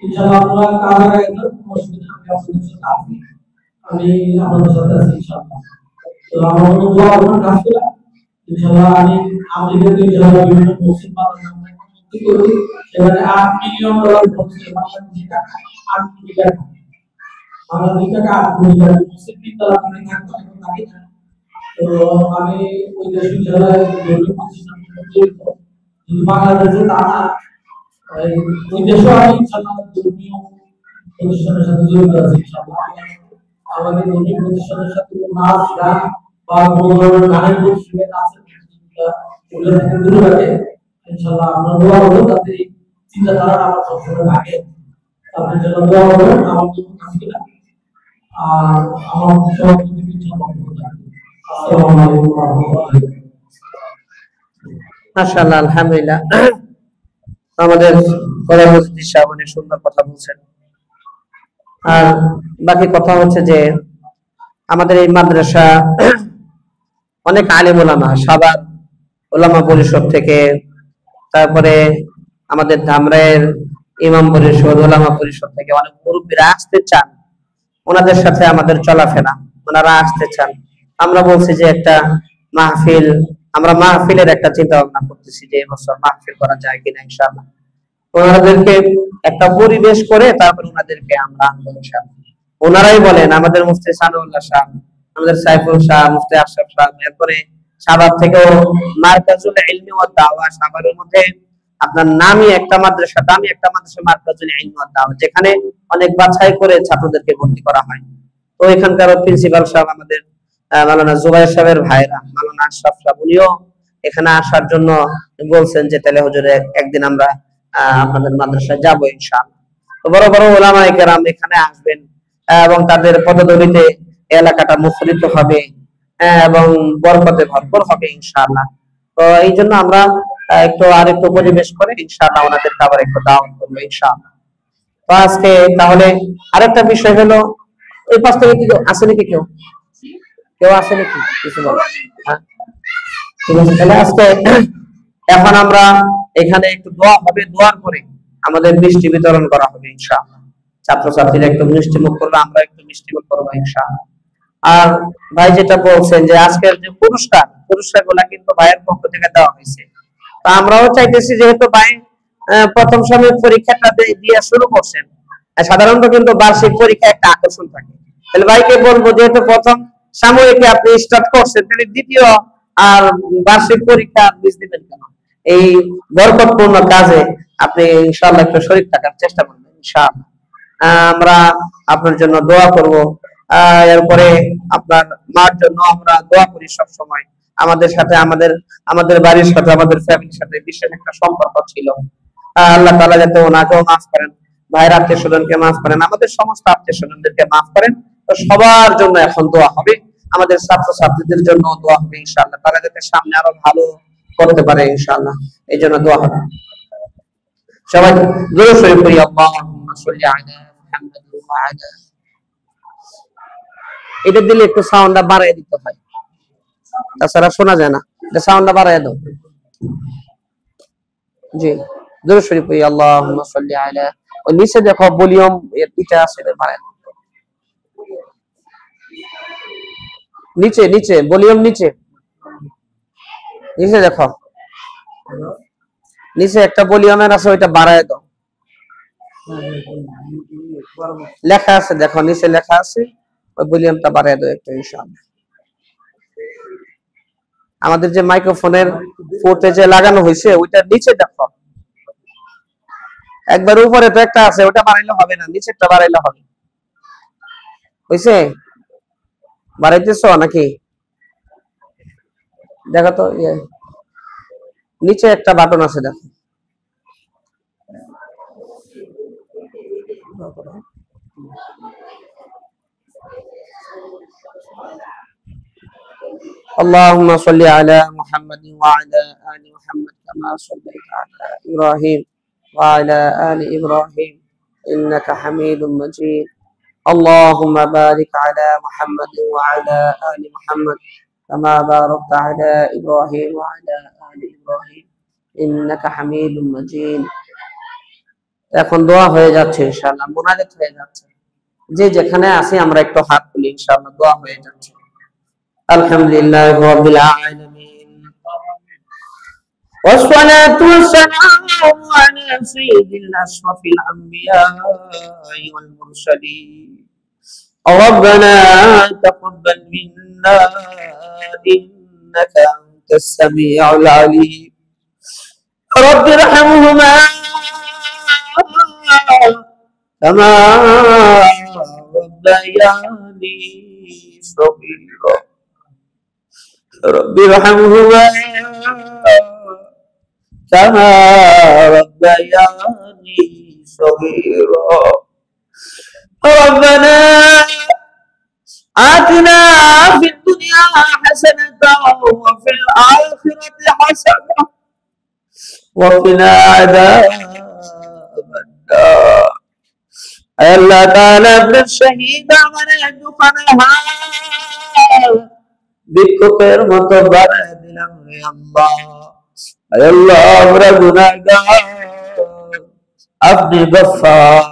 ইনশাআল্লাহ আপনারা কাজ আগাইবেন, অসুবিধা আমি আপনাদের সাথে আছি, আমি আপনাদের সাথে আছি ইনশাআল্লাহ। তো আমার দোয়া করবেন কাজগুলো ইনশাআল্লাহ। আমি আমেরিকাতে ইনশাআল্লাহ বিভিন্ন মসজিদ বানানোর মুক্তি করি, সেখানে $8 মিলিয়ন খরচ করে বাংলাদেশি টাকা 8 কোটি টাকা, বাংলাদেশি টাকা 8 কোটি টাকা মসজিদ বিদ্যালয় করে থাকতে হবে। তো আমি ওই দেশ বিদ্যালয়ে ধর্মীয় প্রতিষ্ঠান জড়িত, কিন্তু বাংলাদেশে তা না, ওই দেশও আমি ইনশাআল্লাহ ধর্মীয় প্রতিষ্ঠানের সাথে জড়িত আছি ইনশাআল্লাহ। আমাদের ধর্মীয় প্রতিষ্ঠানের সাথে নাচ গান বা কোনো ধরনের গানের প্রতিযোগিতা আছে ওগুলো থেকে দূরে রাখে ইনশাআল্লাহ। আপনার দোয়া করবেন যাতে এই চিন্তাধারা আমার সবসময় থাকে, আপনার জন্য দোয়া করবেন আমার জন্য কাজগুলো, আর আমার সহযোগী ইনশাআল্লাহ। আসসালামু আলাইকুম ওয়া রাহমাতুল্লাহি। মাশাআল্লাহ, আলহামদুলিল্লাহ। আমাদের প্রধান অতিথি সাহেব অনেক সুন্দর কথা বলছেন। আর বাকি কথা হচ্ছে যে আমাদের এই মাদ্রাসা অনেক আলেম ওলামা, সাভার ওলামা পরিষদ থেকে, তারপরে আমাদের ধামরাইয়ের ইমাম পরিষদ, ওলামা পরিষদ থেকে অনেক মুরব্বীরা আসতে চান, ওনাদের সাথে আমাদের চলাফেরা, ওনারা আসতে চান। আমরা বলছি যে একটা মাহফিল, আমরা মাহফিলের একটা চিন্তা ভাবনা করতেছি যে এবছর মাহফিল করা যায় কিনা ইনশাআল্লাহ। ওনাদেরকে একটা পরিবেশ করে তারপর ওনাদেরকে আমরা আনবো ইনশাআল্লাহ। ওনারাই বলেন, আমাদের মুফতি সানাউল্লাহ সাহেব, আমাদের সাইফুল শাহ, মুফতি আশরাফ সাহেব, এরপরে সাভার থেকেও মার্কাজুল ইলমি ওয়াদ দাওয়া, সাভারের মধ্যে আপনার দামি একটা মাদ্রাসা মার্কাজুল ইলমি ওয়াদ দাওয়া, যেখানে অনেক বাছাই করে ছাত্রদেরকে ভর্তি করা হয়। তো এখানকার প্রিন্সিপাল সাহেব আমাদের মাওলানা জুবাইর সাহেবের ভাইরা, মাওলানা আশরাফ সাহেব, উনিও এখানে আসার জন্য বলছেন যে তাহলে হুজুরে একদিন আমরা আপনাদের মাদ্রাসায় যাবো ইনশাআল্লাহ। তো বড় বড় ওলামায়ে কেরাম এখানে আসবেন এবং তাদের পদধূলিতে এলাকাটা মুখরিত হবে এবং বরকতে ভরপুর হবে ইনশাআল্লাহ। তো এই জন্য আমরা আরেকটু পরিবেশ করে ইনশাআল্লাহ ওনাদেরকে আবার একটু দাওয়াত করবো ইনশাআল্লাহ। তো আজকে তাহলে আরেকটা বিষয় হলো, এই পাশ থেকে কি আসে নাকি কেউ আসে নাকি কিছু বলো? হ্যাঁ, ঠিক আছে। তাহলে আজকে এখন আমরা এখানে একটু দোয়া হবে, দোয়ার পরে আমাদের মিষ্টি বিতরণ করা হবে ইনশাআল্লাহ। ছাত্রছাত্রীরা একটু মিষ্টি মুখ করবে, আমরা একটু মিষ্টি মুখ করবো ইনশাআল্লাহ। আর ভাই যেটা বলছেন যে আজকের যে পুরস্কারগুলো কিন্তু ভাইয়ের পক্ষ থেকে দেওয়া হয়েছে, তো আমরাও চাইতেছি যেহেতু ভাই প্রথম সাময়িক পরীক্ষাটা দিয়ে শুরু করছেন, সাধারণত কিন্তু বার্ষিক পরীক্ষা একটা আকর্ষণ থাকে, তাহলে ভাইকে বলবো যেহেতু প্রথম সাময়িকে আপনি স্টার্ট করছেন, তাহলে দ্বিতীয় আর বার্ষিক পরীক্ষা মিস দিবেন কেন? এই বরকতপূর্ণ কাজে আপনি ইনশাআল্লাহ একটু শরীক থাকার চেষ্টা করবেন ইনশাআল্লাহ। আমরা আপনার জন্য দোয়া করব, এরপরে আপনার মার জন্য আমরা দোয়া করি সব সময়। আমাদের সাথে আমাদের বাড়ির সাথে, আমাদের ফ্যামিলির সাথে বিশেষ একটা সম্পর্ক ছিল। আল্লাহ তাআলা যাতে ওনাকেও মাফ করেন, ভাইয়ের আত্মীয় স্বজনকে মাফ করেন, আমাদের সমস্ত আত্মীয় স্বজনদেরকে মাফ করেন। তো সবার জন্য এখন দোয়া হবে, আমাদের ছাত্রছাত্রীদের জন্য দোয়া হবে ইনশাআল্লাহ, তারা যাতে সামনে আরো ভালো করতে পারে ইনশাআল্লাহ, এই জন্য দোয়া হবে। সবাই দুরূদ শরীফ পড়ি, আল্লাহুম্মা সাল্লি আলা মুহাম্মাদ ওয়া আলা। এটা দিলে একটু সাউন্ডটা বাড়ায় দিতে হয়, তাছাড়া শোনা যায় না, এটা সাউন্ডটা বাড়ায় দাও। জি, দুরূদ শরীফ পড়ি, আল্লাহুম্মা সাল্লি আলা। ওই নিচে দেখো ভলিউম এটা আছে, এটা বাড়ায় দাও। নিচে ভলিউম নিচে দেখো, নিচে একটা ভলিউমের আছে, ওইটা বাড়ায় দাও। লেখা আছে, দেখো নিচে লেখা আছে, ওই ভলিউমটা বাড়ায় দাও একটু ইনশাআল্লাহ। আমাদের যে মাইক্রোফোনের পোর্টে যে লাগানো হয়েছে ওইটার নিচে দেখো, একবার উপরে তো একটা আছে, ওটা বাড়াইলে হবে না, নিচেরটা বাড়াইলে হবে। হইছে? বাড়াইতেছো নাকি? দেখো তো নিচে একটা বাটন আছে দেখো। اللهم صل على محمد وعلى آل محمد كما صليت على إبراهيم وعلى آل إبراهيم إنك حميد مجيد. اللهم بارك على محمد وعلى آل محمد كما باركت على إبراهيم وعلى آل إبراهيم إنك حميد مجيد. এখন দোয়া হয়ে যাচ্ছে ইনশাআল্লাহ, মুনাজাত হয়ে যাচ্ছে। যে যেখানে আছি আমরা একটু হাত তুলি, ইনশাআল্লাহ দোয়া হয়ে যাচ্ছে। আলহামদুলিল্লাহি রাব্বিল আলামিন والصلاة والسلام على سيد الأشرف الأنبياء والمرسلين. ربنا تقبل منا إنك أنت السميع العليم. رب ارحمهما كما ربياني صغيرا. رب ارحمهما كما ربياني صغيرا. ربنا آتنا في الدنيا حسنة وفي الآخرة حسنة وقنا عذاب النار. الله تعالى ابن الشهيد আমাদের দুখানা বিক্ষোভের মতো বাড়ায় দিলাম রে আল্লাহ। আল্লাহ আমরা গুনাহগার, আপনি গফফার,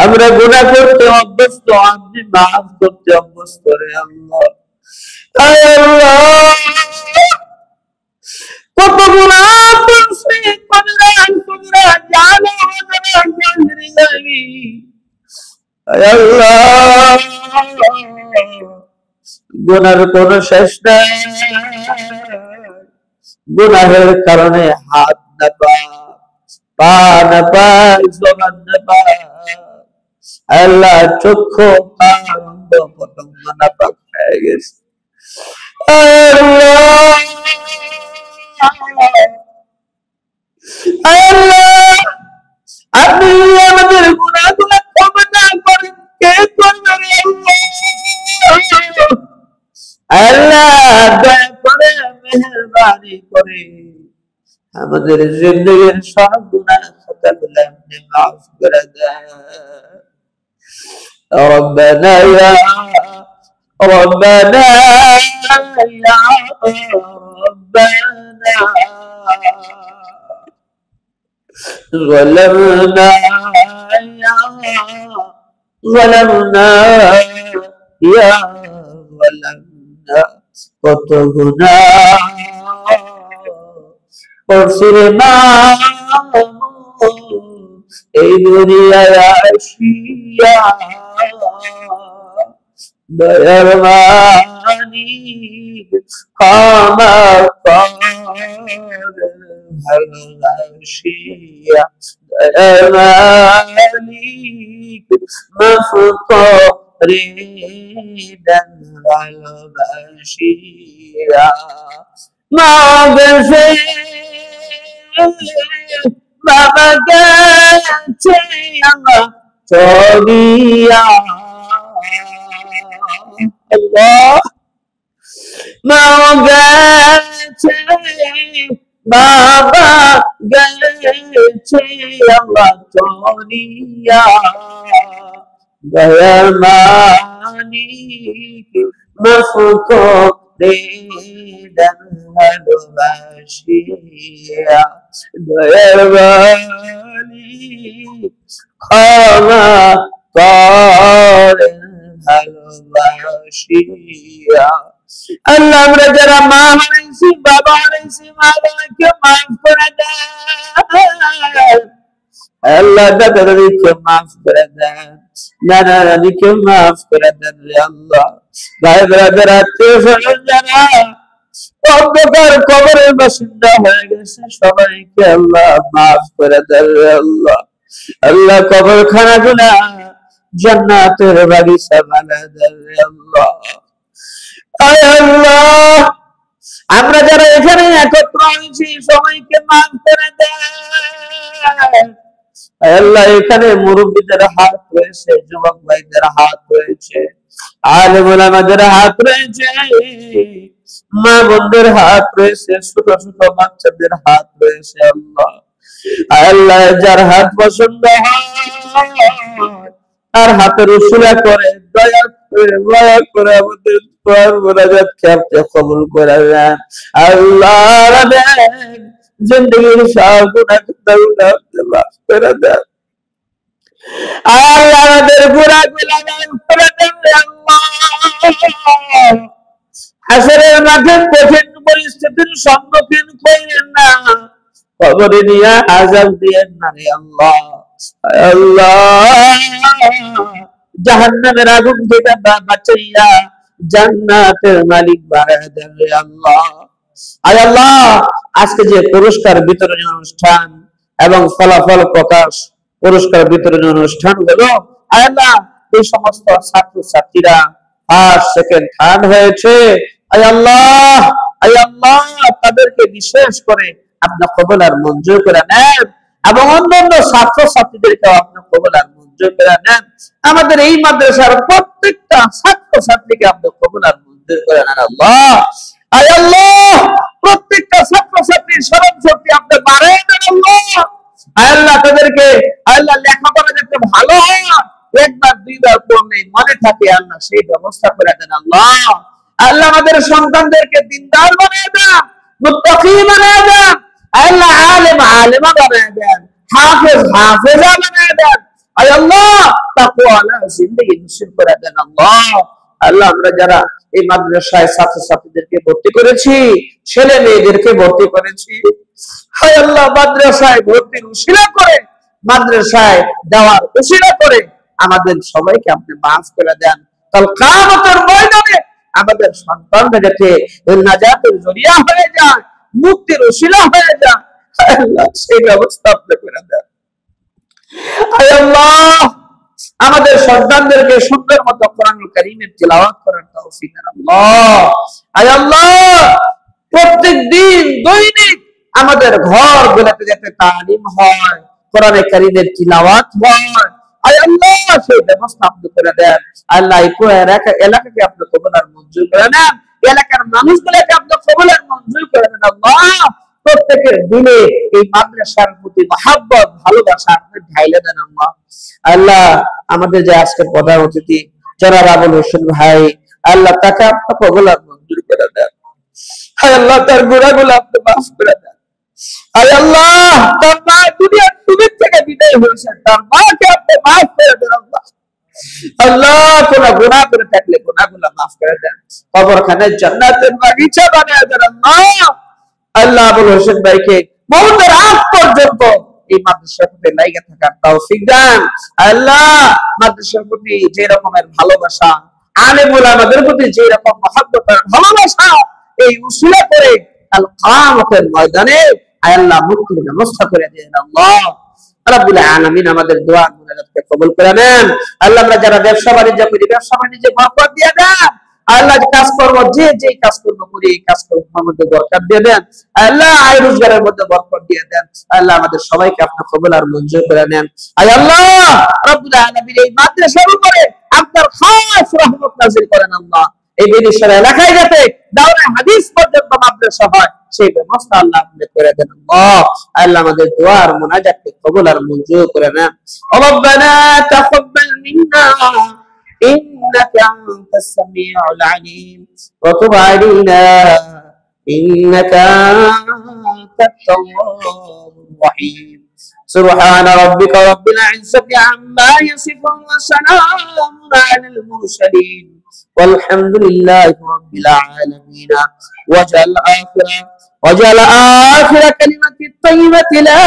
আমরা গুনাহ করতে অভ্যস্ত, আপনি মাফ করতে অভ্যস্ত রে আল্লাহ। আল্লাহ কত গুনাহ করছি, কবিরা জানো আল্লাহ, গুনার কোন শেষ নাই। গুনাহের কারণে হাত না পাই, পা না পাই, জবান না পাই, আল্লাহ চক্ষু কান অঙ্গ প্রত্যঙ্গ নাপাক হয়ে গেছে। আল্লাহ আপনি আমাদের গুনাহগুলো ক্ষমা না করেন, কে করবে আল্লাহ? দয়া করে মেহেরবানি করে আমাদের জিন্দেগীর সব গুনাহ খাতাগুলো আপনি মাফ করে দেন। ربنا يا ربنا يا ربنا ظلمنا يا ظلمنا কত গুনাহ করছি রে মামুদ এই দুনিয়ায় আসিয়া, দয়ার মালিক ক্ষমা কর ভালোবাসিয়া, দয়ার মালিক মাফ করে দেন ভালোবাসিয়া। মা গেছে বাবা গেছে আমার চলিয়া, আল্লাহ মা গেছে বাবা গেছে আমার চলিয়া, দয়ার মালিক মাফ করে দেন ভালোবাসিয়া, দয়ার মালিক ক্ষমা করেন ভালোবাসিয়া। আল্লাহ আমরা যারা মা হারাইছি, বাবা হারাইছি, মা বাবাকে মাফ করে দেন। আল্লাহ দাদা দাদিকে মাফ করে দেন, নানা নানিকে মাফ করে দেন রে আল্লাহ। ভাই ব্রাদার আত্মীয় স্বজন যারা অন্ধকার কবরের বাসিন্দা হয়ে গেছে সবাইকে আল্লাহ মাফ করে দেন রে আল্লাহ। আল্লাহ কবরখানা গুলা জান্নাতের বাগিচা বানায় দেন রে আল্লাহ। আয় আল্লাহ, আমরা যারা এখানে একত্র হয়েছি সবাইকে মাফ করে দেন। আল্লাহ এখানে মুরব্বীদের হাত রয়েছে, যুবক ভাইদের হাত রয়েছে, আলেম ওলামাদের হাত রয়েছে, মা বোনদের হাত রয়েছে, ছোট ছোট বাচ্চাদের হাত রয়েছে। আল্লাহ আল্লাহ যার হাত পছন্দ হয় আর হাতের উসিলা করে দয়া করে আমাদের দোয়ার মোনাজাতকে আপনি কবুল করে নেন। আল্লাহ জিন্দগির সব গুনাহ আপনি মাফ করে দেন। আল্লাহ আমাদের গুনাহগুলো মাফ করে দেন আল্লাহ। হাসরের মাঠে কঠিন পরিস্থিতির সম্মুখীন করেন না, কবরে নিয়ে আযাব দিয়েন না রে আল্লাহ। আল্লাহ জাহান্নামের আগুন থেকে বাঁচাইয়া জান্নাতের মালিক বানায় দেন রে আল্লাহ। আয় আল্লাহ, আজকে যে পুরস্কার বিতরণী অনুষ্ঠান এবং ফলাফল প্রকাশ পুরস্কার বিতরণী অনুষ্ঠান হলো, আয় আল্লাহ এই সমস্ত ছাত্র ছাত্রীরা ফার্স্ট সেকেন্ড থার্ড হয়েছে, আয় আল্লাহ তাদেরকে বিশেষ করে আপনার কবুল আর মঞ্জুর করে নেন এবং অন্যান্য ছাত্র ছাত্রীদেরকে আপনার কবুল আর মঞ্জুর করে নেন। আমাদের এই মাদ্রাসার প্রত্যেকটা ছাত্র ছাত্রীকে আপনার কবুল আর মঞ্জুর করে নেন আল্লাহ। আয় আল্লাহ প্রত্যেকটা ছাত্র ছাত্রীর স্মরণ শক্তি আপনি বাড়ায় দেন আল্লাহ। আয় আল্লাহ তাদেরকে আল্লাহ লেখাপড়া যাতে ভালো হয়, একবার দুইবার পড়লে মনে থাকে আল্লাহ সেই ব্যবস্থা করে দেন আল্লাহ। আল্লাহ আমাদের সন্তানদেরকে দিনদার বানিয়ে দেন, মুত্তাকি বানিয়ে দেন, আল্লাহ আলেম আলেমা বানিয়ে দেন, হাফেজ হাফেজা বানিয়ে দেন। আয় আল্লাহ তাকওয়ালা জিন্দেগি নসিব করে দেন আল্লাহ। আল্লাহ আমরা যারা এই মাদ্রাসায় ছাত্র ছাত্রীদেরকে ভর্তি করেছি, ছেলে মেয়েদেরকে ভর্তি করেছি, হায় আল্লাহ মাদ্রাসায় ভর্তির উসিলা করে, মাদ্রাসায় দেওয়ার উসিলা করে আমাদের সবাইকে আপনি মাফ করে দেন। কাল কিয়ামতের ময়দানে আমাদের সন্তানরা যাতে নাজাতের জরিয়া হয়ে যায়, মুক্তির উসিলা হয়ে যায়, আল্লাহ সেই ব্যবস্থা আপনি করে দেন। আয় আল্লাহ আমাদের সন্তানদেরকে সুন্দর মতো কোরআনুল কারীমের তিলাওয়াত করার তৌফিক দেন আল্লাহ। আয় আল্লাহ প্রত্যেক দিন দৈনিক আমাদের ঘরগুলোতে যাতে তালিম হয়, কোরআনে কারীমের তিলাওয়াত হয়, আয় আল্লাহ সেই ব্যবস্থা আপনি করে দেন। আল্লাহ এই পুরো এলাকাকে আপনি কবুল আর মঞ্জুর করে নেন, এলাকার মানুষগুলোকে আপনি কবুল আর মঞ্জুর করে নেন আল্লাহ। প্রত্যেকের দিলে এই মাদ্রাসার প্রতি মহব্বত ভালোবাসা আপনি ঢাইলে দেন আল্লাহ। আল্লাহ আমাদের যে আজকে প্রধান অতিথি জনাব আবুল হোসেন ভাই, আল্লাহ তাকে আপনি কবুল আর মঞ্জুর করে দেন। হায় আল্লাহ তার গুনাহগুলো আপনি মাফ করে দেন। আয় আল্লাহ তার মা দুনিয়ার দুনিয়া থেকে বিদায় হয়েছে, তার মাকে আপনি মাফ করে দেন আল্লাহ। আল্লাহ কোন গুনাহ করে থাকলে গুনাহগুলো মাফ করে দেন, কবরখানে জান্নাতের বাগিচা বানিয়ে দেন আল্লাহ। আল্লাহ আবুল হোসেন ভাইকে মওতের আগ পর্যন্ত এই মাদ্রাসার প্রতি লাইগা থাকার তৌফিক দেন আল্লাহ। মাদ্রাসার প্রতি যে রকমের ভালোবাসা, আলেম ওলামাদের প্রতি যে রকম মহব্বত আর ভালোবাসা, এই উসিলা করে কাল কিয়ামতের ময়দানে আল্লাহ মুক্তির ব্যবস্থা করে দেন আল্লাহ। রাব্বুল আলামিন আমাদের দোয়া মুনাজাতকে কবুল করে নেন আল্লাহ। আমরা যারা ব্যবসা বাণিজ্য করি, ব্যবসা বাণিজ্যে বরকত দিয়ে দেন আল্লাহ। কাজকর্ম যে কাজকর্ম করি এই কাজকর্মের মধ্যে বরকত দিয়ে দেন আল্লাহ। আয় রোজগারের মধ্যে বরকত দিয়ে দেন আল্লাহ। আমাদের সবাইকে আপনি কবুল আর মঞ্জুর করে নেন আয় আল্লাহ। রাব্বুল আলামিন এই মাদ্রাসার উপরে আপনার খাস রহমত নাযিল করেন আল্লাহ। এই বিদেশের এলাকায় যাতে দাওরা হাদিস পর্যন্ত মাদ্রাসা হয় সেই ব্যবস্থা আল্লাহ আপনি করে দেন আল্লাহ। আল্লাহ আমাদের দোয়া আর মুনাজাতকে কবুল আর মঞ্জুর করে নেন। রব্বানা তাকাব্বাল মিন্না إنك أنت السميع العليم وتب علينا إنك أنت التواب الرحيم سبحان ربك رب العزة عما يصفون وسلام على المرسلين والحمد لله رب العالمين وجعل آخر كلمة الطيبة لا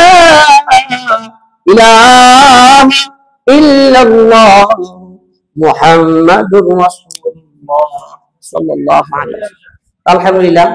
ইলাহা ইল্লাল্লাহ মুহাম্মাদুর রাসূলুল্লাহ সাল্লাল্লাহু আলাইহি ওয়াসাল্লাম। আলহামদুলিল্লাহ